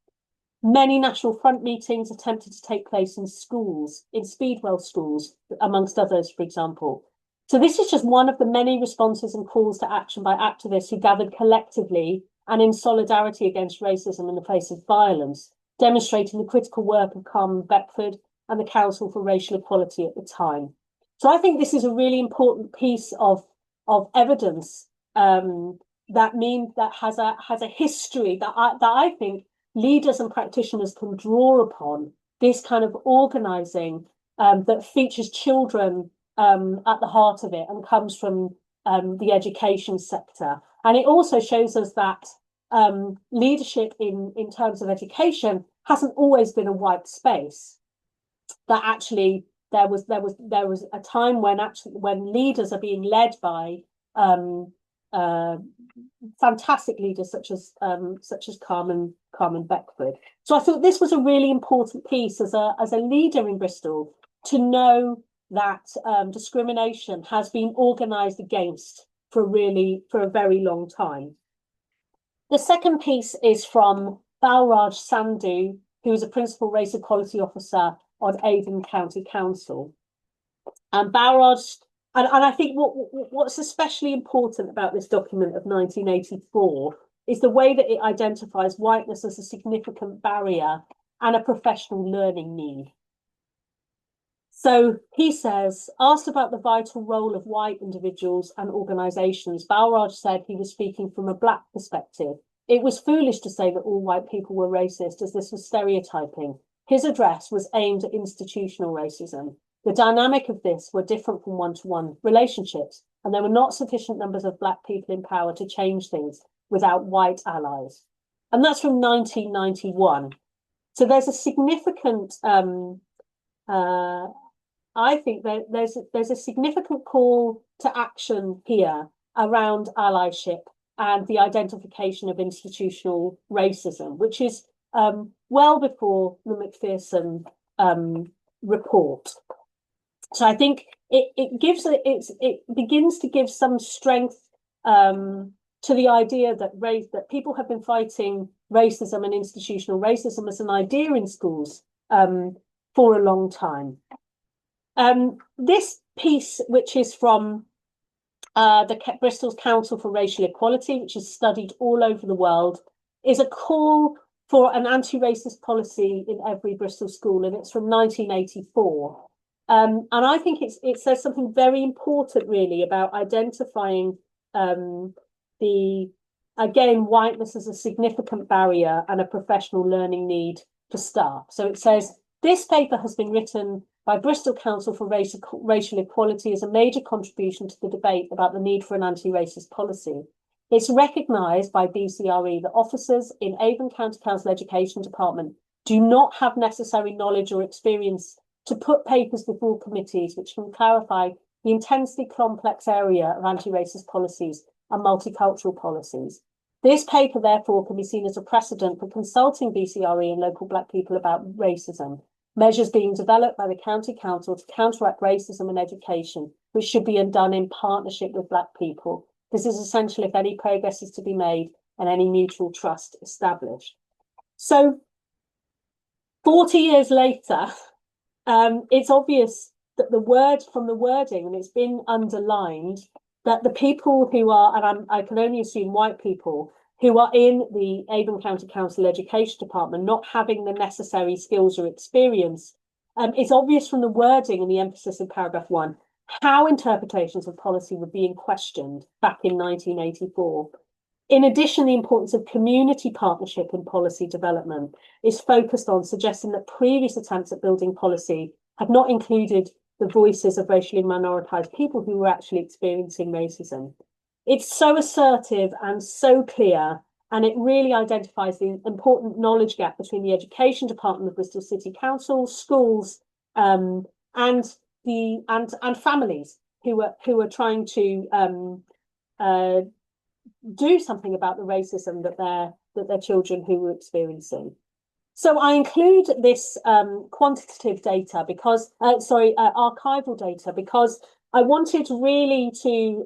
Many National Front meetings attempted to take place in schools, in Speedwell schools, amongst others, for example. So this is just one of the many responses and calls to action by activists who gathered collectively and in solidarity against racism in the face of violence, demonstrating the critical work of Carmen Beckford and the Council for Racial Equality at the time. So I think this is a really important piece of evidence that has a history that I think leaders and practitioners can draw upon. This kind of organising that features children at the heart of it and comes from the education sector. And it also shows us that leadership in terms of education hasn't always been a white space. That actually there was a time when leaders are being led by fantastic leaders such as Carmen Beckford. So I thought this was a really important piece as a leader in Bristol to know that discrimination has been organised against for a very long time. The second piece is from Balraj Sandhu, who is a principal race equality officer on Avon County Council. And Balraj, and I think what's especially important about this document of 1984 is the way that it identifies whiteness as a significant barrier and a professional learning need. So he says, asked about the vital role of white individuals and organisations, Balraj said he was speaking from a black perspective. It was foolish to say that all white people were racist, as this was stereotyping. His address was aimed at institutional racism. The dynamic of this were different from one-to-one relationships, and there were not sufficient numbers of black people in power to change things without white allies. And that's from 1991. So there's a significant, I think there's a significant call to action here around allyship and the identification of institutional racism, which is well before the Macpherson report. So I think it begins to give some strength to the idea that people have been fighting racism and institutional racism as an idea in schools for a long time. This piece, which is from the Bristol's Council for Racial Equality, which is studied all over the world, is a call for an anti-racist policy in every Bristol school, and it's from 1984. And I think it says something very important, really, about identifying whiteness as a significant barrier and a professional learning need for staff. So it says, this paper has been written by Bristol Council for Racial Equality as a major contribution to the debate about the need for an anti-racist policy. It's recognised by BCRE that officers in Avon County Council Education Department do not have necessary knowledge or experience to put papers before committees which can clarify the intensely complex area of anti-racist policies and multicultural policies. This paper, therefore, can be seen as a precedent for consulting BCRE and local Black people about racism, measures being developed by the County Council to counteract racism in education, which should be done in partnership with Black people. This is essential if any progress is to be made and any mutual trust established. So 40 years later, it's obvious that the wording, and it's been underlined, that the people who are, and I can only assume white people, who are in the Avon County Council Education Department not having the necessary skills or experience, it's obvious from the wording and the emphasis in paragraph 1 how interpretations of policy were being questioned back in 1984. In addition, the importance of community partnership in policy development is focused on suggesting that previous attempts at building policy had not included the voices of racially minoritized people who were actually experiencing racism. It's so assertive and so clear, and it really identifies the important knowledge gap between the Education Department of Bristol City Council, schools, and families who are trying to do something about the racism that their children who were experiencing. So I include this quantitative data because, archival data, because I wanted really to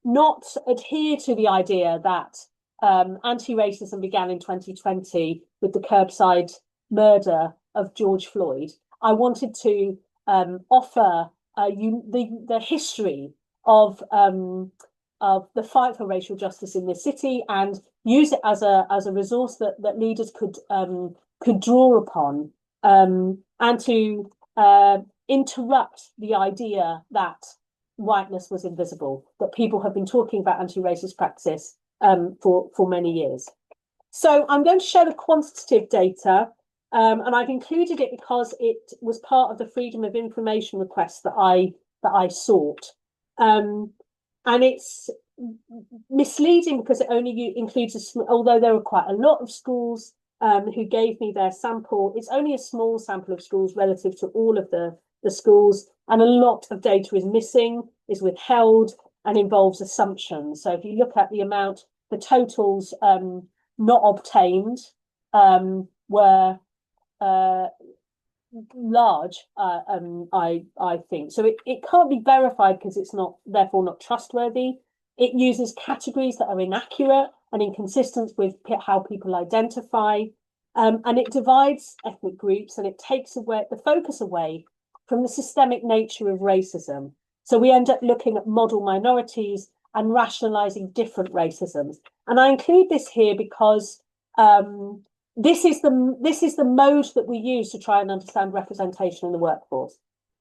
not adhere to the idea that anti-racism began in 2020 with the curbside murder of George Floyd. I wanted to offer the history of the fight for racial justice in this city and use it as a resource that leaders could draw upon, and to interrupt the idea that whiteness was invisible, that people have been talking about anti-racist practice for many years. So I'm going to share the quantitative data, and I've included it because it was part of the Freedom of Information request that I sought. And it's misleading because it only includes, although there were quite a lot of schools who gave me their sample, it's only a small sample of schools relative to all of the schools, and a lot of data is missing, is withheld, and involves assumptions. So if you look at the amount, the totals not obtained were large, I think. So it can't be verified because it's not, therefore not trustworthy. It uses categories that are inaccurate and inconsistent with how people identify, and it divides ethnic groups, and it takes away the focus away from the systemic nature of racism. So we end up looking at model minorities and rationalizing different racisms. And I include this here because this is the mode that we use to try and understand representation in the workforce.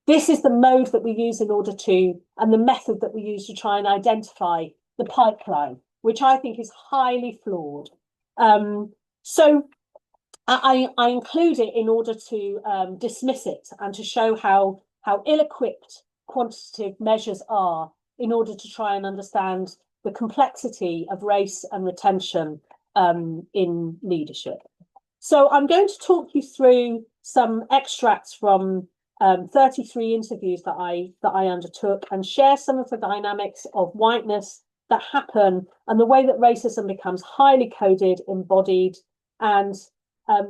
This is the mode that we use in order to, and the method that we use to try and identify the pipeline, which I think is highly flawed. So I include it in order to dismiss it and to show how ill-equipped quantitative measures are in order to try and understand the complexity of race and retention in leadership. So I'm going to talk you through some extracts from 33 interviews that I undertook and share some of the dynamics of whiteness that happen and the way that racism becomes highly coded, embodied, and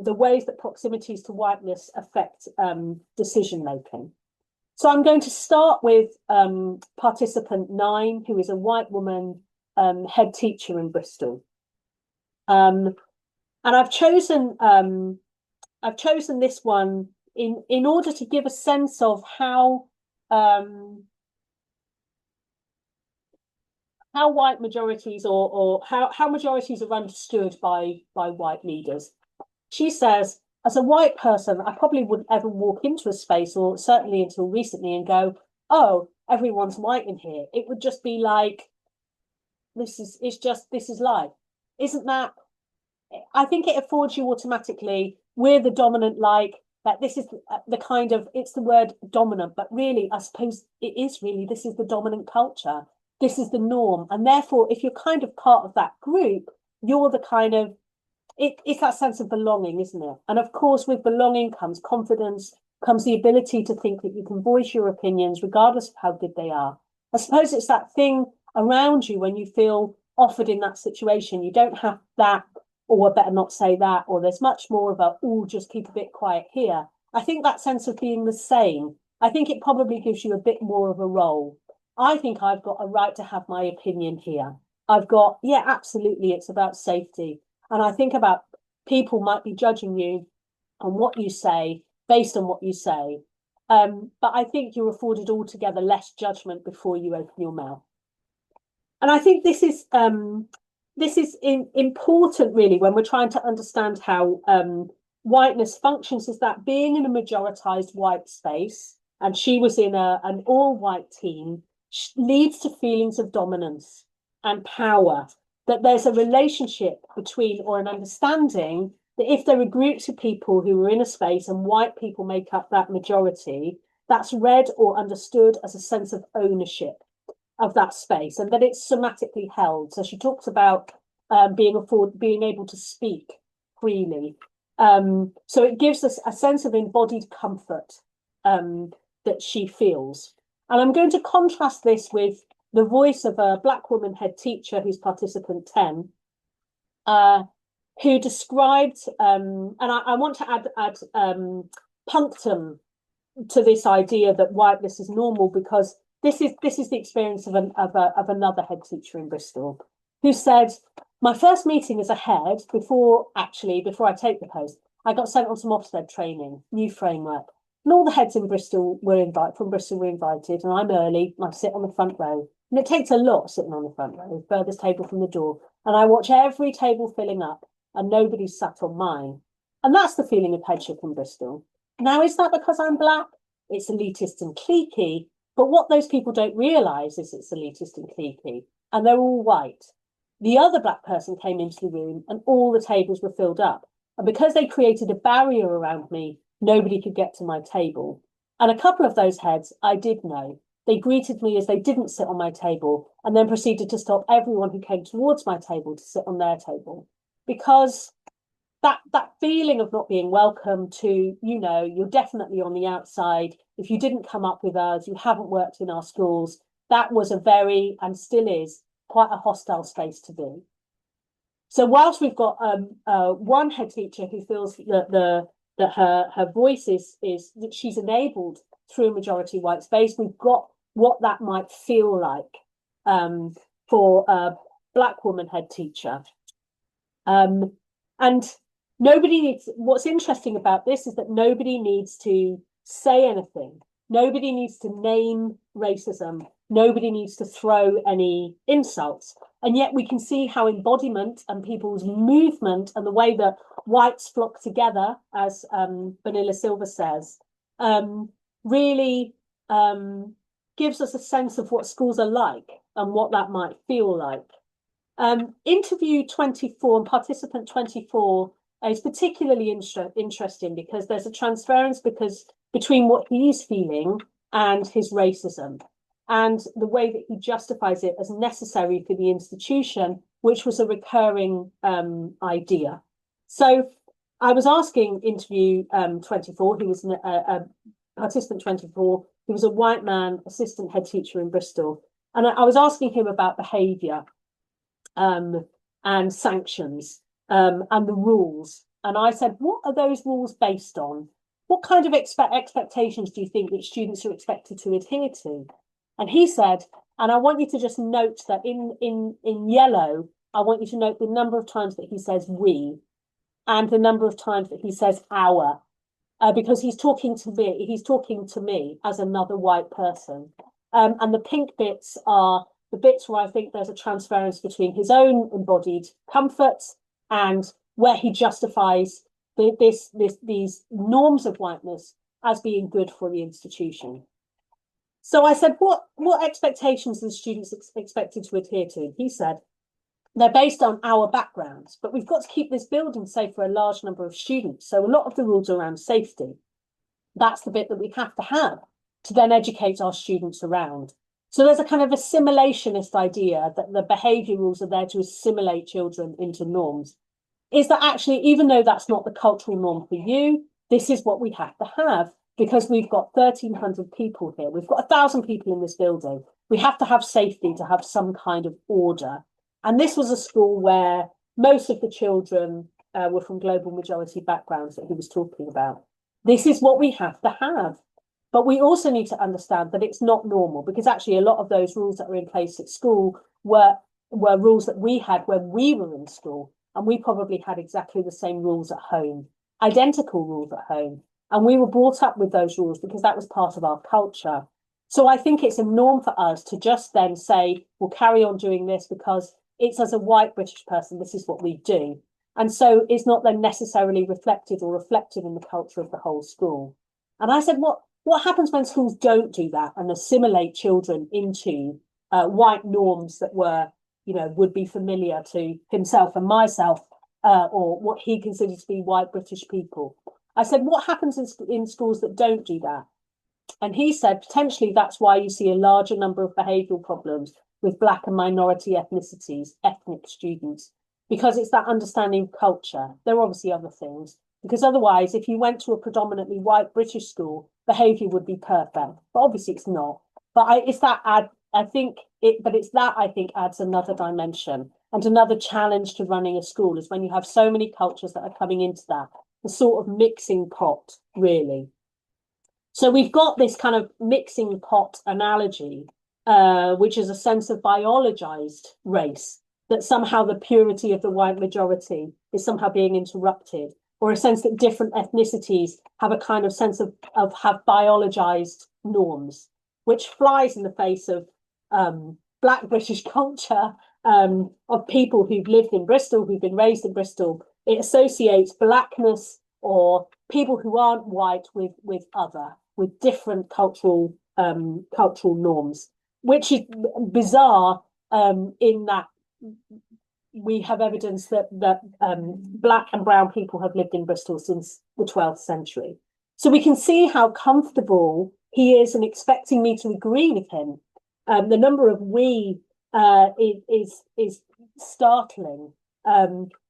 the ways that proximities to whiteness affect decision making. So I'm going to start with participant 9, who is a white woman head teacher in Bristol. And I've chosen this one in order to give a sense of how white majorities or how majorities are understood by white leaders. She says, as a white person, I probably wouldn't ever walk into a space, or certainly until recently, and go, oh, everyone's white in here. It would just be like, this is life. Isn't that? I think it affords you automatically, we're the dominant, like, that this is the kind of, it's the word dominant, but really, I suppose it is really, this is the dominant culture. this is the norm. And therefore, if you're kind of part of that group, you're the kind of, it's that sense of belonging, isn't it? And of course, with belonging comes confidence, comes the ability to think that you can voice your opinions regardless of how good they are. I suppose it's that thing around you when you feel offered in that situation. You don't have that, or I better not say that, or there's much more of a, oh, just keep a bit quiet here. I think that sense of being the same, I think it probably gives you a bit more of a role. I think I've got a right to have my opinion here. I've got, yeah, absolutely, it's about safety. And I think about people might be judging you on what you say, based on what you say. But I think you're afforded altogether less judgment before you open your mouth. And I think this is important, really, when we're trying to understand how whiteness functions, is that being in a majoritized white space, and she was in an all-white team, leads to feelings of dominance and power, that there's a relationship between, or an understanding, that if there are groups of people who are in a space and white people make up that majority, that's read or understood as a sense of ownership of that space, and that it's somatically held. So she talks about being able to speak freely. So it gives us a sense of embodied comfort that she feels. And I'm going to contrast this with the voice of a Black woman head teacher who's participant 10, who described, and I want to add punctum to this idea that whiteness is normal, because this is the experience of another head teacher in Bristol, who said, my first meeting as a head, before I take the post, I got sent on some Ofsted training, new framework. And all the heads in Bristol were invited, and I'm early, and I sit on the front row. And it takes a lot sitting on the front row, furthest table from the door. And I watch every table filling up, and nobody's sat on mine. And that's the feeling of headship in Bristol. Now, is that because I'm Black? It's elitist and cliquey. But what those people don't realise is it's elitist and cliquey. And they're all white. The other Black person came into the room, and all the tables were filled up. And because they created a barrier around me, nobody could get to my table. And a couple of those heads I did know. They greeted me as they didn't sit on my table, and then proceeded to stop everyone who came towards my table to sit on their table. Because that feeling of not being welcome, to, you're definitely on the outside. If you didn't come up with us, you haven't worked in our schools. That was a very, and still is, quite a hostile space to be. So whilst we've got one head teacher who feels that her voice is that she's enabled through a majority white space, we've got what that might feel like for a Black woman head teacher. And what's interesting about this is that nobody needs to say anything. Nobody needs to name racism. Nobody needs to throw any insults. And yet we can see how embodiment and people's movement and the way that whites flock together, as Vanilla Silver says, really gives us a sense of what schools are like and what that might feel like. Interview 24 and participant 24 is particularly interesting because there's a transference between what he's feeling and his racism, and the way that he justifies it as necessary for the institution, which was a recurring idea. So I was asking interview 24, who was a participant 24, who was a white man, assistant head teacher in Bristol. And I was asking him about behaviour and sanctions and the rules. And I said, what are those rules based on? What kind of expectations do you think that students are expected to adhere to? And he said, and I want you to just note that in yellow, I want you to note the number of times that he says we, and the number of times that he says our, because he's talking to me as another white person. And the pink bits are the bits where I think there's a transference between his own embodied comforts and where he justifies these norms of whiteness as being good for the institution. So I said, what expectations are the students expected to adhere to? And he said, they're based on our backgrounds, but we've got to keep this building safe for a large number of students. So a lot of the rules are around safety. That's the bit that we have to then educate our students around. So there's a kind of assimilationist idea that the behaviour rules are there to assimilate children into norms. Is that actually, even though that's not the cultural norm for you, this is what we have to have because we've got 1,300 people here. We've got 1,000 people in this building. We have to have safety to have some kind of order. And this was a school where most of the children were from global majority backgrounds that he was talking about. This is what we have to have. But we also need to understand that it's not normal because actually a lot of those rules that were in place at school were rules that we had when we were in school. And we probably had exactly the same rules at home, identical rules at home. And we were brought up with those rules because that was part of our culture. So I think it's a norm for us to just then say, we'll carry on doing this because it's as a white British person, this is what we do. And so it's not then necessarily reflected or reflected in the culture of the whole school. And I said, what happens when schools don't do that and assimilate children into white norms that were, would be familiar to himself and myself, or what he considered to be white British people? I said, what happens in schools that don't do that? And he said, potentially that's why you see a larger number of behavioural problems with Black and minority ethnicities, ethnic students, because it's that understanding of culture. There are obviously other things, because otherwise, if you went to a predominantly white British school, behaviour would be perfect. But obviously it's not. But it's that I think adds another dimension and another challenge to running a school is when you have so many cultures that are coming into that, the sort of mixing pot, really. So we've got this kind of mixing pot analogy, which is a sense of biologized race, that somehow the purity of the white majority is somehow being interrupted, or a sense that different ethnicities have a kind of sense of have biologized norms, which flies in the face of Black British culture, of people who've lived in Bristol, who've been raised in Bristol. It associates Blackness or people who aren't white with other, with different cultural norms, which is bizarre in that we have evidence that Black and brown people have lived in Bristol since the 12th century. So we can see how comfortable he is in expecting me to agree with him. The number of we is startling.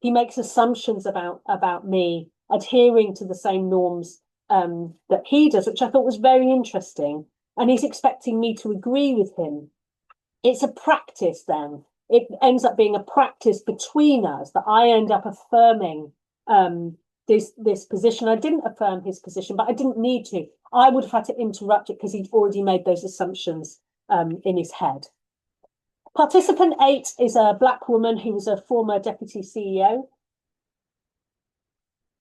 He makes assumptions about me adhering to the same norms that he does, which I thought was very interesting. And he's expecting me to agree with him. It's a practice then. It ends up being a practice between us that I end up affirming this position. I didn't affirm his position, but I didn't need to. I would have had to interrupt it because he'd already made those assumptions in his head. Participant 8 is a Black woman who was a former deputy CEO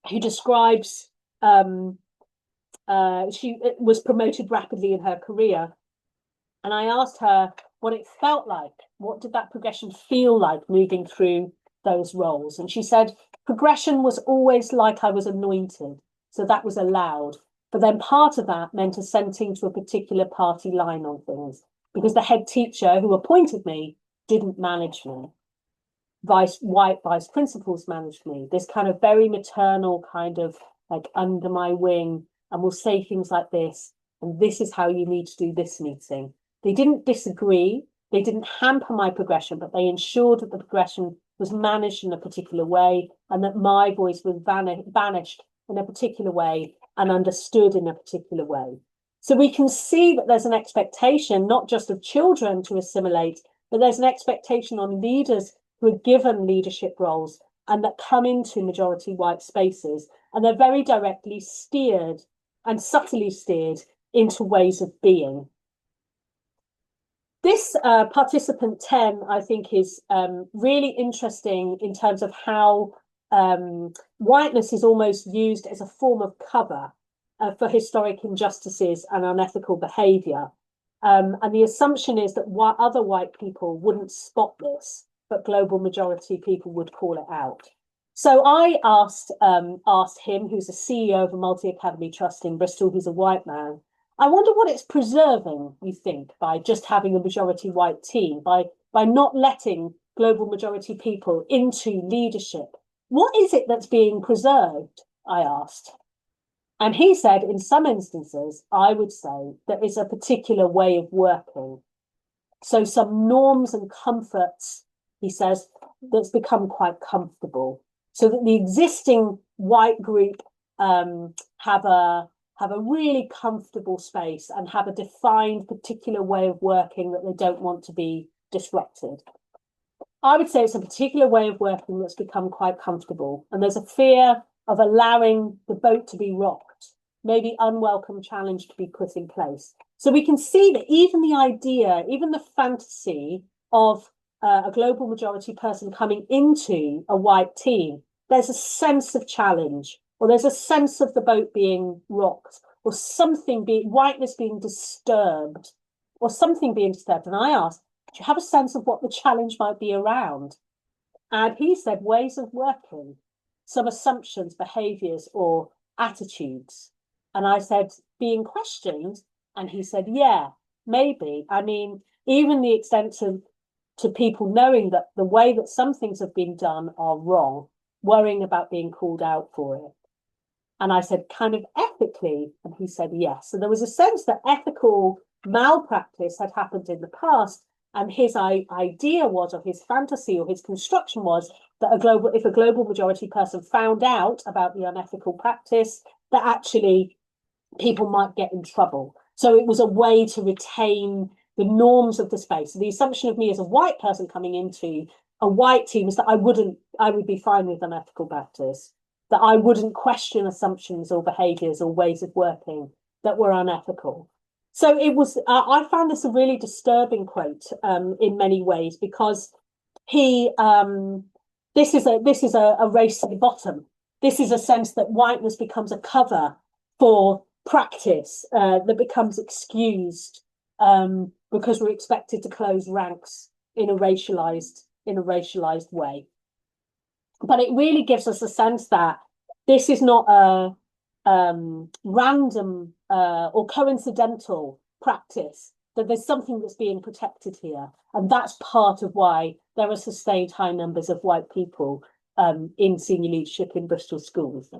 who describes she was promoted rapidly in her career. And I asked her what it felt like. What did that progression feel like moving through those roles? And she said, progression was always like I was anointed. So that was allowed. But then part of that meant assenting to a particular party line on things because the head teacher who appointed me didn't manage me. White vice principals managed me. This kind of very maternal kind of like under my wing, and will say things like this, and this is how you need to do this meeting. They didn't disagree. They didn't hamper my progression, but they ensured that the progression was managed in a particular way and that my voice was banished in a particular way and understood in a particular way. So we can see that there's an expectation, not just of children to assimilate, but there's an expectation on leaders who are given leadership roles and that come into majority white spaces, and they're very directly steered and subtly steered into ways of being. This participant 10, I think, is really interesting in terms of how whiteness is almost used as a form of cover for historic injustices and unethical behaviour. And the assumption is that other white people wouldn't spot this, but global majority people would call it out. So I asked him, who's a CEO of a multi-academy trust in Bristol, who's a white man, I wonder what it's preserving, you think, by just having a majority white team, by not letting global majority people into leadership. What is it that's being preserved? I asked. And he said, in some instances, I would say there is a particular way of working. So some norms and comforts, he says, that's become quite comfortable. So that the existing white group have a really comfortable space and have a defined particular way of working that they don't want to be disrupted. I would say it's a particular way of working that's become quite comfortable. And there's a fear of allowing the boat to be rocked, maybe unwelcome challenge to be put in place. So we can see that even the idea, even the fantasy of a global majority person coming into a white team, there's a sense of challenge, or there's a sense of the boat being rocked, or something whiteness being disturbed, or something being disturbed. And I asked, do you have a sense of what the challenge might be around? And he said ways of working, some assumptions, behaviors, or attitudes. And I said, being questioned. And he said, yeah, maybe. I mean, even the extent to people knowing that the way that some things have been done are wrong, worrying about being called out for it. And I said, kind of ethically? And he said, yes. So there was a sense that ethical malpractice had happened in the past. And his idea was, or his fantasy or his construction was, that if a global majority person found out about the unethical practice, that actually people might get in trouble. So it was a way to retain the norms of the space. So the assumption of me as a white person coming into a white team is that I would be fine with unethical practice, that I wouldn't question assumptions or behaviors or ways of working that were unethical. So it was, I found this a really disturbing quote in many ways, because this is a race to the bottom. This is a sense that whiteness becomes a cover for practice that becomes excused because we're expected to close ranks in a racialized way. But it really gives us a sense that this is not a random or coincidental practice, that there's something that's being protected here. And that's part of why there are sustained high numbers of white people in senior leadership in Bristol Schools.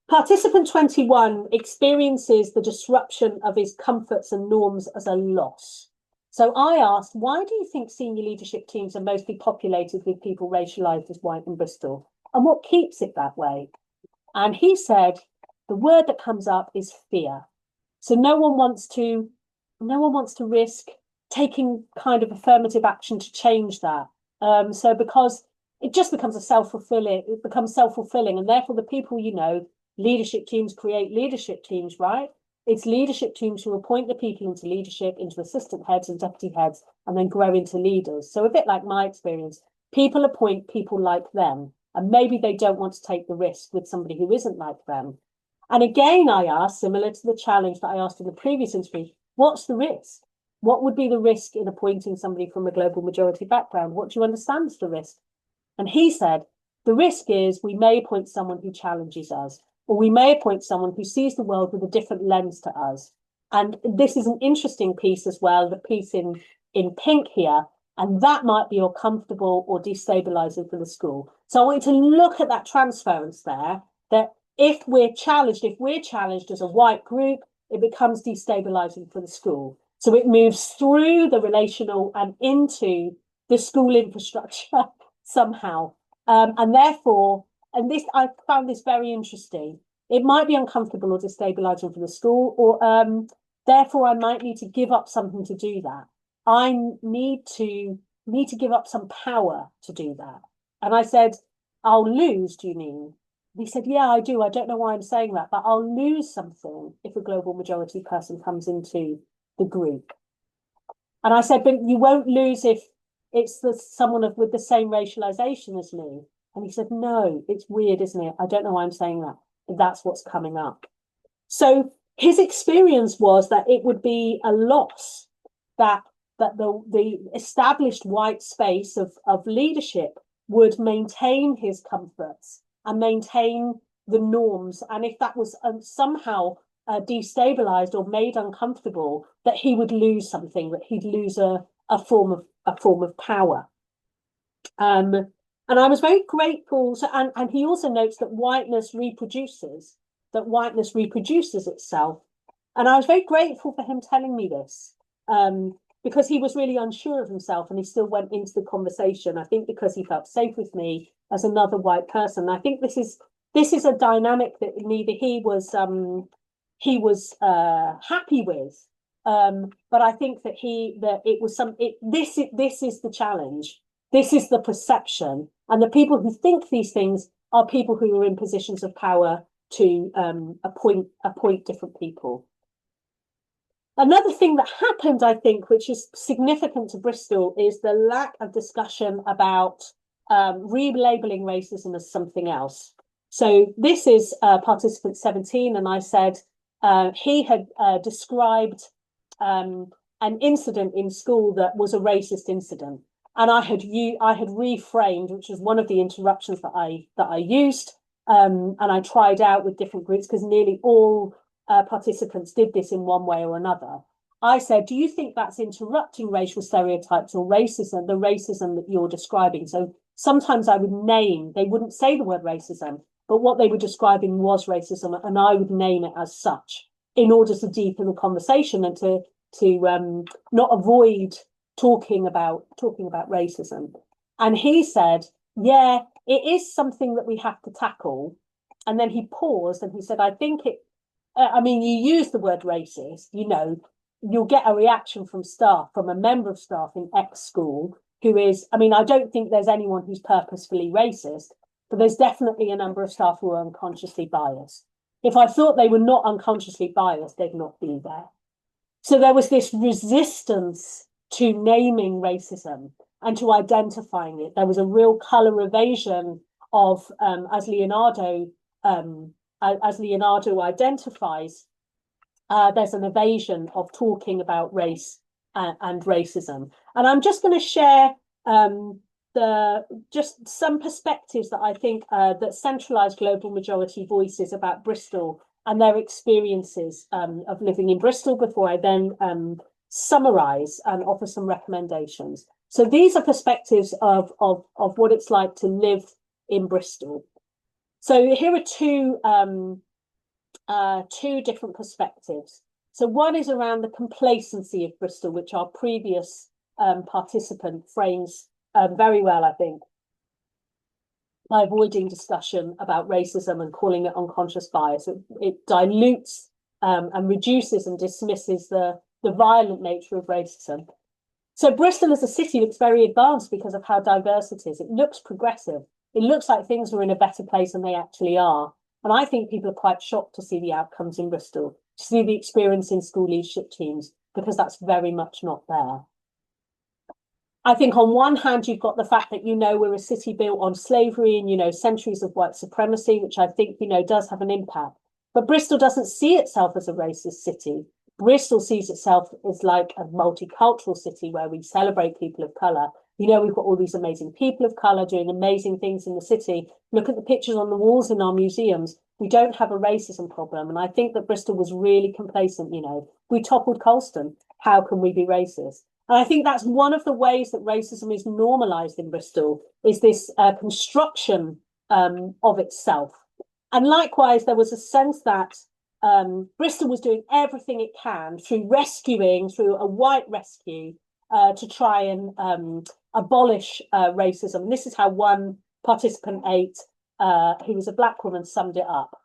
Participant 21 experiences the disruption of his comforts and norms as a loss. So I asked, why do you think senior leadership teams are mostly populated with people racialized as white in Bristol? And what keeps it that way? And he said, the word that comes up is fear. So no one wants to risk taking kind of affirmative action to change that. So because it just becomes self-fulfilling, and therefore the people, leadership teams create leadership teams, right? It's leadership teams who appoint the people into leadership, into assistant heads and deputy heads, and then grow into leaders. So a bit like my experience, people appoint people like them, and maybe they don't want to take the risk with somebody who isn't like them. And again, I asked, similar to the challenge that I asked in the previous interview, what's the risk? What would be the risk in appointing somebody from a global majority background? What do you understand is the risk? And he said, the risk is we may appoint someone who challenges us, or we may appoint someone who sees the world with a different lens to us. And this is an interesting piece as well, the piece in pink here, and that might be uncomfortable or destabilizing for the school. So I want you to look at that transference there, that if we're challenged as a white group, it becomes destabilizing for the school. So it moves through the relational and into the school infrastructure somehow. And therefore, I found this very interesting. It might be uncomfortable or destabilizing for the school, or therefore I might need to give up something to do that. I need to give up some power to do that. And I said, I'll lose, do you mean? He said, yeah, I do. I don't know why I'm saying that, but I'll lose something if a global majority person comes into the group. And I said, but you won't lose if it's someone with the same racialization as me. And he said, no, it's weird, isn't it? I don't know why I'm saying that, but that's what's coming up. So his experience was that it would be a loss, that the established white space of leadership would maintain his comforts and maintain the norms. And if that was somehow destabilized or made uncomfortable, that he would lose something, that he'd lose a form of power. And I was very grateful. And he also notes that whiteness reproduces itself. And I was very grateful for him telling me this, because he was really unsure of himself and he still went into the conversation. I think because he felt safe with me as another white person. I think this is a dynamic that neither he was happy with. But I think that this is the challenge. This is the perception. And the people who think these things are people who are in positions of power to appoint different people. Another thing that happened, I think, which is significant to Bristol, is the lack of discussion about relabeling racism as something else. So this is participant 17, and I said he had described an incident in school that was a racist incident, and I had reframed, which was one of the interruptions that I used, and I tried out with different groups because nearly all participants did this in one way or another. I said, do you think that's interrupting racial stereotypes or racism, the racism that you're describing? So sometimes I would name, they wouldn't say the word racism, but what they were describing was racism, and I would name it as such in order to deepen the conversation and to not avoid talking about racism. And he said, yeah, it is something that we have to tackle. And then he paused and he said, I think I mean, you use the word racist, you'll get a reaction from a member of staff in X school who is, I mean, I don't think there's anyone who's purposefully racist, but there's definitely a number of staff who are unconsciously biased. If I thought they were not unconsciously biased, they'd not be there. So there was this resistance to naming racism and to identifying it. There was a real colour evasion of, as Leonardo identifies, there's an evasion of talking about race and racism. And I'm just going to share just some perspectives that I think that centralised global majority voices about Bristol and their experiences of living in Bristol before I then summarise and offer some recommendations. So these are perspectives of what it's like to live in Bristol. So here are two different perspectives. So one is around the complacency of Bristol, which our previous participant frames very well, I think, by avoiding discussion about racism and calling it unconscious bias. It dilutes and reduces and dismisses the violent nature of racism. So Bristol as a city looks very advanced because of how diverse it is. It looks progressive. It looks like things are in a better place than they actually are. And I think people are quite shocked to see the outcomes in Bristol, to see the experience in school leadership teams, because that's very much not there. I think on one hand, you've got the fact that, we're a city built on slavery and, centuries of white supremacy, which I think, does have an impact. But Bristol doesn't see itself as a racist city. Bristol sees itself as like a multicultural city where we celebrate people of colour. We've got all these amazing people of colour doing amazing things in the city. Look at the pictures on the walls in our museums. We don't have a racism problem. And I think that Bristol was really complacent. We toppled Colston. How can we be racist? And I think that's one of the ways that racism is normalised in Bristol, is this construction of itself. And likewise, there was a sense that Bristol was doing everything it can through a white rescue, to try and abolish racism. And this is how one participant 8, who was a black woman, summed it up.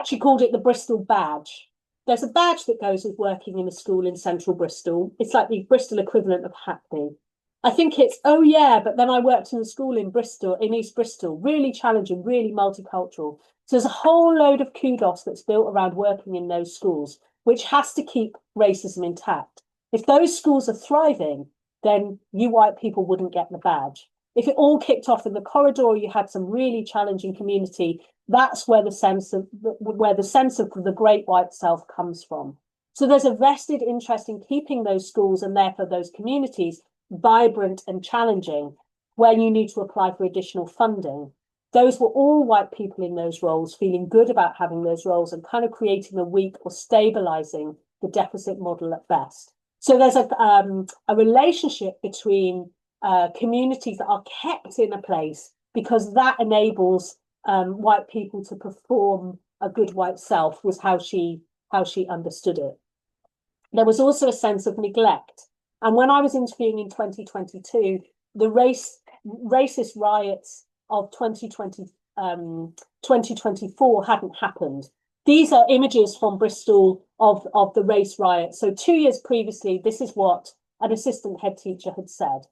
She called it the Bristol badge. There's a badge that goes with working in a school in central Bristol. It's like the Bristol equivalent of Hackney. I think it's, oh yeah, but then I worked in a school in Bristol, in East Bristol, really challenging, really multicultural. So there's a whole load of kudos that's built around working in those schools, which has to keep racism intact. If those schools are thriving, then you white people wouldn't get the badge. If it all kicked off in the corridor, you had some really challenging community, that's where the sense of the great white self comes from. So there's a vested interest in keeping those schools and therefore those communities vibrant and challenging, where you need to apply for additional funding. Those were all white people in those roles, feeling good about having those roles and kind of creating a weak or stabilizing the deficit model at best. So there's a relationship between communities that are kept in a place because that enables white people to perform a good white self, was how she understood it. There was also a sense of neglect. And when I was interviewing in 2022, the racist riots of 2024 hadn't happened. These are images from Bristol of the race riot. So 2 years previously, this is what an assistant head teacher had said.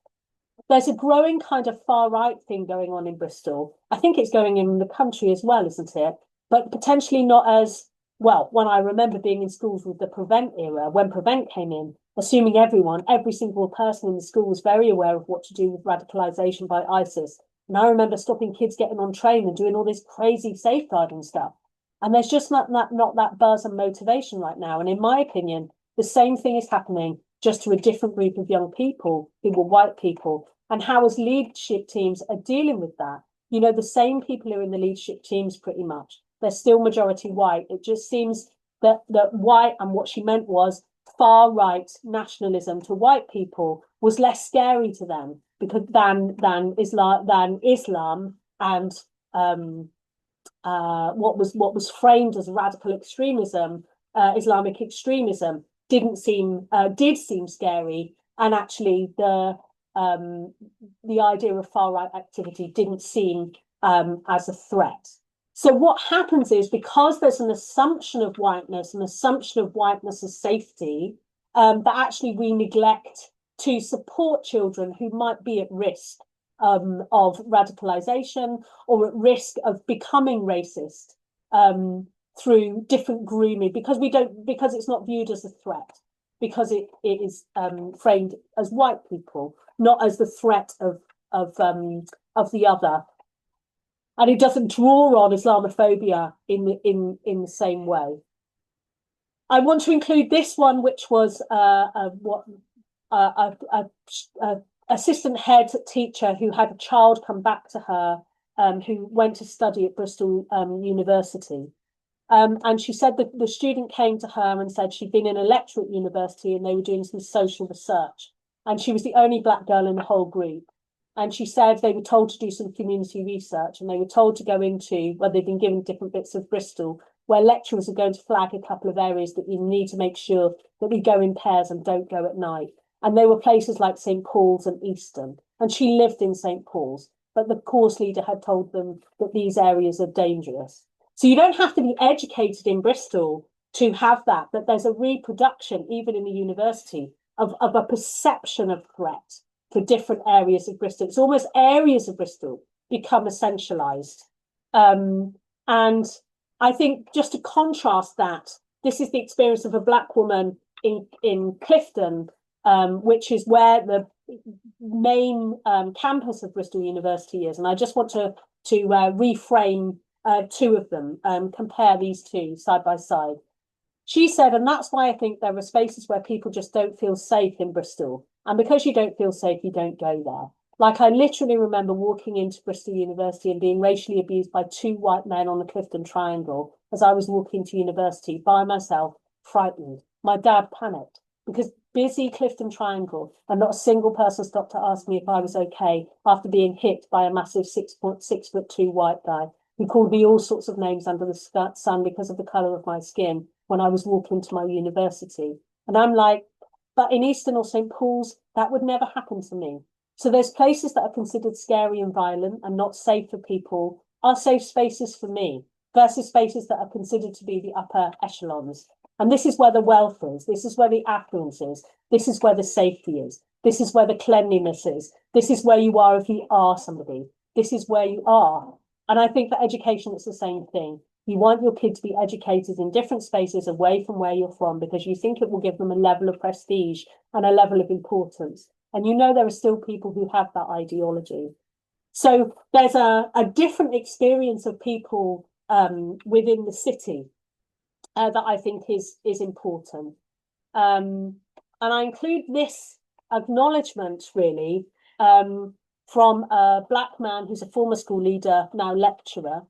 There's a growing kind of far right thing going on in Bristol. I think it's going in the country as well, isn't it? But potentially not as well. When I remember being in schools with the Prevent era, when Prevent came in, assuming every single person in the school was very aware of what to do with radicalization by ISIS. And I remember stopping kids getting on train and doing all this crazy safeguarding stuff. And there's just not that buzz and motivation right now. And in my opinion, the same thing is happening, just to a different group of young people who were white people. And how as leadership teams are dealing with that, you know, the same people who are in the leadership teams pretty much, they're still majority white. It just seems that white, and what she meant was far right nationalism to white people, was less scary to them because than Islam and what was framed as radical extremism, Islamic extremism, did seem scary, and actually the idea of far right activity didn't seem as a threat. So what happens is, because there's an assumption of whiteness, as safety, that actually we neglect to support children who might be at risk of radicalization or at risk of becoming racist through different grooming, because it's not viewed as a threat, because it is framed as white people, not as the threat of the other. And it doesn't draw on Islamophobia in the same way. I want to include this one, which was assistant head teacher who had a child come back to her who went to study at Bristol University. And she said that the student came to her and said she'd been in a lecture at university and they were doing some social research. And she was the only black girl in the whole group. And she said they were told to do some community research, and they were told to go into, well, they've been given different bits of Bristol, where lecturers are going to flag a couple of areas that we need to make sure that we go in pairs and don't go at night. And they were places like St. Paul's and Easton. And she lived in St. Paul's, but the course leader had told them that these areas are dangerous. So you don't have to be educated in Bristol to have that, but there's a reproduction, even in the university, of a perception of threat for different areas of Bristol. It's almost areas of Bristol become essentialized. And I think, just to contrast that, this is the experience of a black woman in Clifton, which is where the main campus of Bristol University is. And I just want to reframe two of them, compare these two side by side. She said, and that's why I think there are spaces where people just don't feel safe in Bristol. And because you don't feel safe, you don't go there. Like, I literally remember walking into Bristol University and being racially abused by two white men on the Clifton Triangle as I was walking to university by myself, frightened. My dad panicked because busy Clifton Triangle, and not a single person stopped to ask me if I was okay after being hit by a massive 6'2" white guy who called me all sorts of names under the sun because of the colour of my skin when I was walking to my university. And I'm like, but in Easton or St. Paul's, that would never happen to me. So there's places that are considered scary and violent and not safe for people are safe spaces for me, versus spaces that are considered to be the upper echelons. And this is where the wealth is. This is where the affluence is. This is where the safety is. This is where the cleanliness is. This is where you are if you are somebody. This is where you are. And I think for education, it's the same thing. You want your kid to be educated in different spaces away from where you're from, because you think it will give them a level of prestige and a level of importance. And you know there are still people who have that ideology. So there's a different experience of people within the city that I think is important. And I include this acknowledgement, really, from a black man who's a former school leader, now lecturer,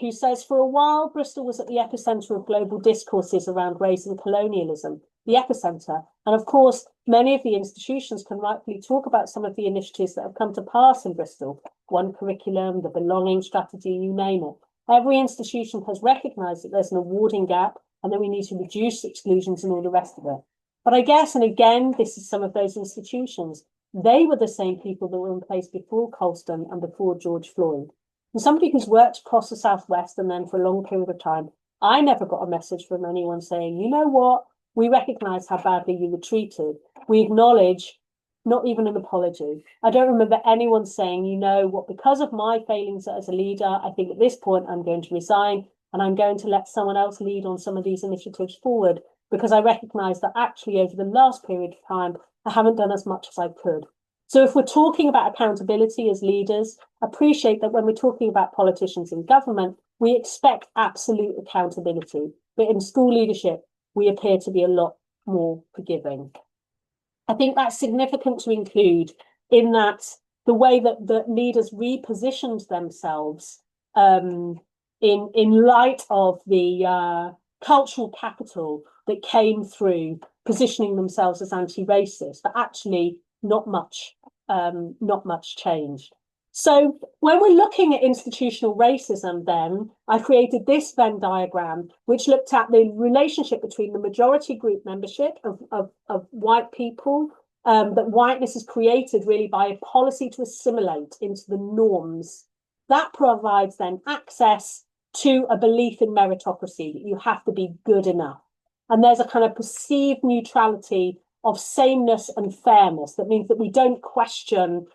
who says, for a while, Bristol was at the epicenter of global discourses around race and colonialism, the epicenter. And of course, many of the institutions can rightfully talk about some of the initiatives that have come to pass in Bristol, One Curriculum, the Belonging Strategy, you name it. Every institution has recognised that there's an awarding gap and that we need to reduce exclusions and all the rest of it. But I guess, and again, this is some of those institutions, they were the same people that were in place before Colston and before George Floyd. And somebody who's worked across the Southwest and then for a long period of time, I never got a message from anyone saying, you know what, we recognise how badly you were treated. We acknowledge, not even an apology. I don't remember anyone saying, you know what, because of my failings as a leader, I think at this point I'm going to resign and I'm going to let someone else lead on some of these initiatives forward, because I recognise that actually over the last period of time, I haven't done as much as I could. So if we're talking about accountability as leaders, appreciate that when we're talking about politicians in government, we expect absolute accountability. But in school leadership, we appear to be a lot more forgiving. I think that's significant to include in that the way that the leaders repositioned themselves in light of the cultural capital that came through positioning themselves as anti-racist, but actually not much changed. So when we're looking at institutional racism, then I created this Venn diagram, which looked at the relationship between the majority group membership of white people, that whiteness is created really by a policy to assimilate into the norms. That provides then access to a belief in meritocracy, that you have to be good enough. And there's a kind of perceived neutrality of sameness and fairness. That means that we don't question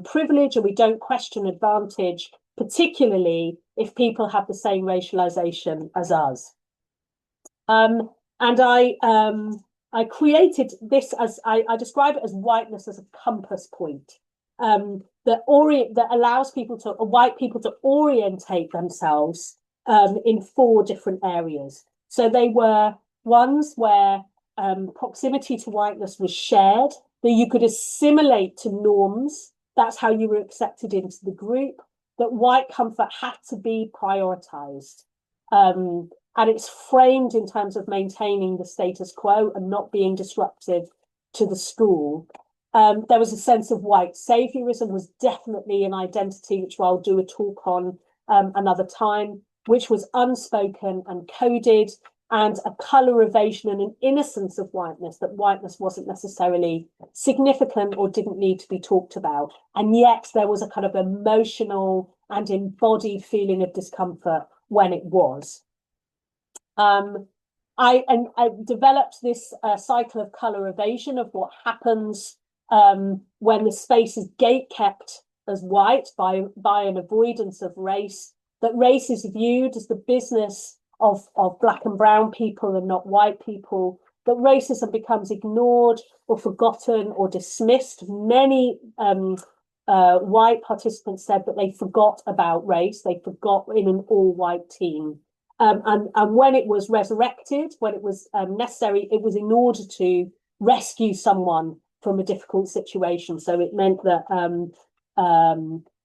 privilege, or we don't question advantage, particularly if people have the same racialization as us. And I created this as I describe it as whiteness as a compass point that allows white people to orientate themselves in 4 different areas. So they were ones where proximity to whiteness was shared, that you could assimilate to norms. That's how you were accepted into the group, that white comfort had to be prioritized. And it's framed in terms of maintaining the status quo and not being disruptive to the school. There was a sense of white saviorism, was definitely an identity, which I'll do a talk on another time, which was unspoken and coded, and a colour evasion and an innocence of whiteness, that whiteness wasn't necessarily significant or didn't need to be talked about. And yet there was a kind of emotional and embodied feeling of discomfort when it was. I developed this cycle of colour evasion of what happens when the space is gate-kept as white by an avoidance of race, that race is viewed as the business of black and brown people and not white people, that racism becomes ignored or forgotten or dismissed. Many white participants said that they forgot about race, they forgot in an all-white team. And when it was resurrected, when it was necessary, it was in order to rescue someone from a difficult situation. So it meant that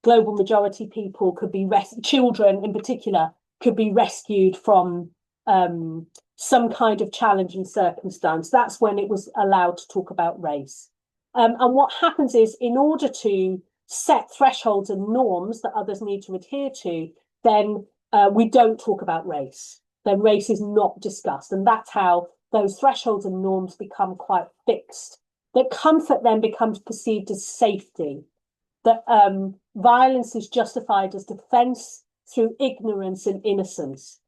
global majority people could be children in particular could be rescued from some kind of challenging circumstance. That's when it was allowed to talk about race. And what happens is, in order to set thresholds and norms that others need to adhere to, then we don't talk about race. Then race is not discussed. And that's how those thresholds and norms become quite fixed. That comfort then becomes perceived as safety. That violence is justified as defense through ignorance and innocence.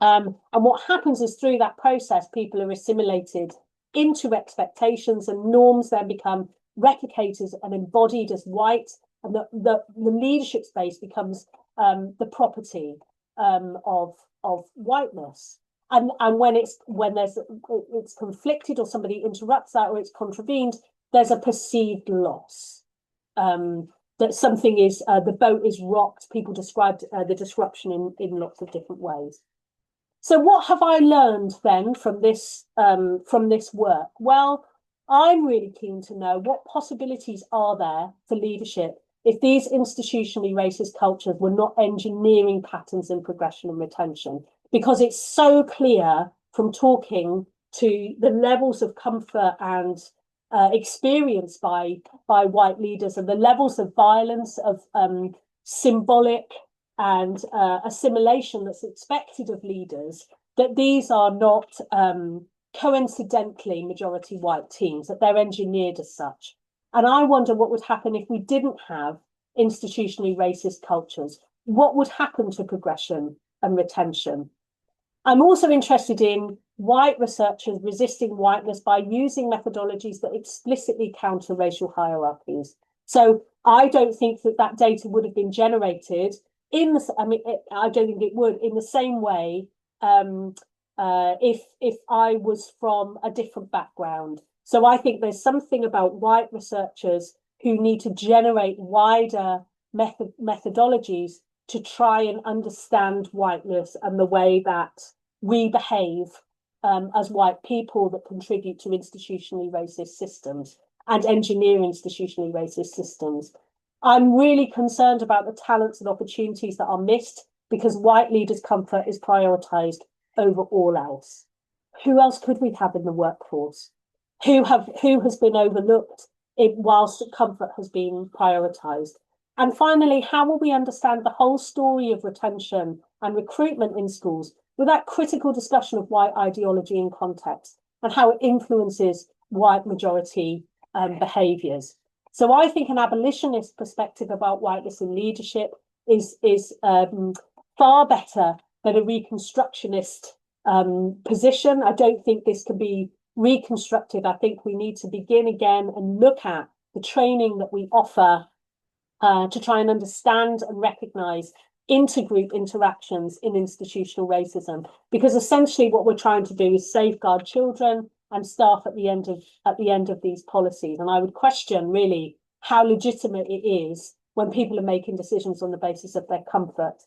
And what happens is, through that process, people are assimilated into expectations, and norms then become replicated and embodied as white, and the leadership space becomes the property of whiteness. And when it's conflicted, or somebody interrupts that, or it's contravened, there's a perceived loss. That something is, the boat is rocked. People described the disruption in lots of different ways. So what have I learned then from this work? Well, I'm really keen to know what possibilities are there for leadership if these institutionally racist cultures were not engineering patterns in progression and retention, because it's so clear from talking to the levels of comfort and experienced by white leaders, and the levels of violence, of symbolic and assimilation that's expected of leaders, that these are not coincidentally majority white teams, that they're engineered as such. And I wonder what would happen if we didn't have institutionally racist cultures. What would happen to progression and retention? I'm also interested in white researchers resisting whiteness by using methodologies that explicitly counter racial hierarchies. So I don't think that that data would have been generated in the, I don't think it would in the same way if I was from a different background. So I think there's something about white researchers who need to generate wider methodologies to try and understand whiteness and the way that we behave as white people that contribute to institutionally racist systems and engineer institutionally racist systems. I'm really concerned about the talents and opportunities that are missed because white leaders' comfort is prioritised over all else. Who else could we have in the workforce? Who has been overlooked whilst comfort has been prioritised? And finally, how will we understand the whole story of retention and recruitment in schools without critical discussion of white ideology and context and how it influences white majority behaviours? So I think an abolitionist perspective about whiteness in leadership is far better than a reconstructionist position. I don't think this can be reconstructed. I think we need to begin again and look at the training that we offer to try and understand and recognise intergroup interactions in institutional racism, because essentially what we're trying to do is safeguard children and staff at the end of these policies. And I would question really how legitimate it is when people are making decisions on the basis of their comfort.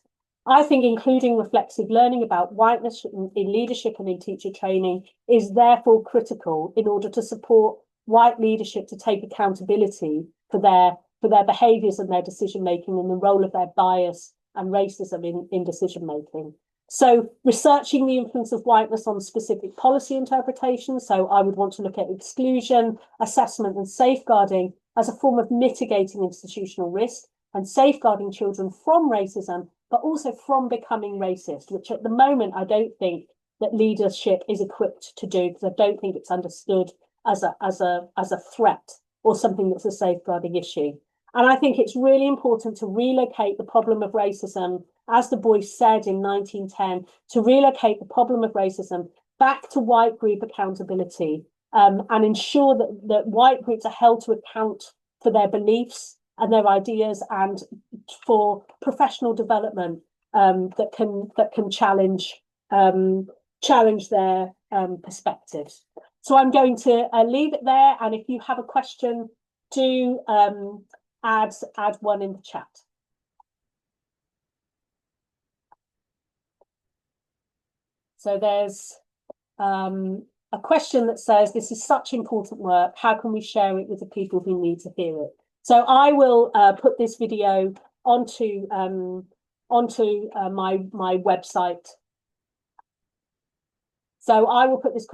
I think including reflexive learning about whiteness in leadership and in teacher training is therefore critical in order to support white leadership to take accountability for their behaviours and their decision making and the role of their bias and racism in decision making. So researching the influence of whiteness on specific policy interpretations. So I would want to look at exclusion, assessment and safeguarding as a form of mitigating institutional risk and safeguarding children from racism, but also from becoming racist, which at the moment I don't think that leadership is equipped to do, because I don't think it's understood as a threat or something that's a safeguarding issue. And I think it's really important to relocate the problem of racism, as Du Bois said in 1910, to relocate the problem of racism back to white group accountability and ensure that white groups are held to account for their beliefs and their ideas and for professional development that can challenge their perspectives. So I'm going to leave it there. And if you have a question, do add one in the chat. So there's a question that says, this is such important work. How can we share it with the people who need to hear it? So I will put this video onto my website. So I will put this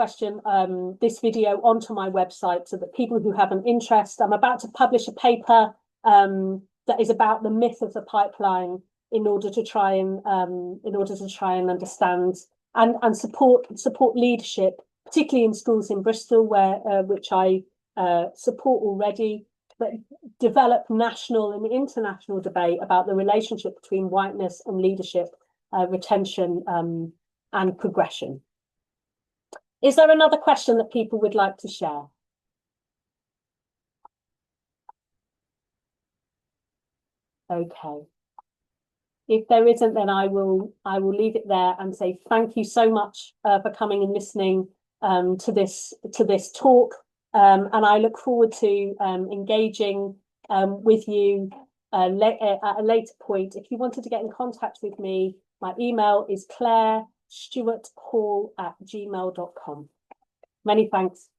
this video onto my website so that people who have an interest, I'm about to publish a paper that is about the myth of the pipeline in order to try and understand and support leadership, particularly in schools in Bristol, which I support already, but develop national and international debate about the relationship between whiteness and leadership, retention and progression. Is there another question that people would like to share? Okay. If there isn't, then I will leave it there and say thank you so much for coming and listening to this talk. And I look forward to engaging with you at a later point. If you wanted to get in contact with me, my email is claire.stewarthall@gmail.com. Many thanks.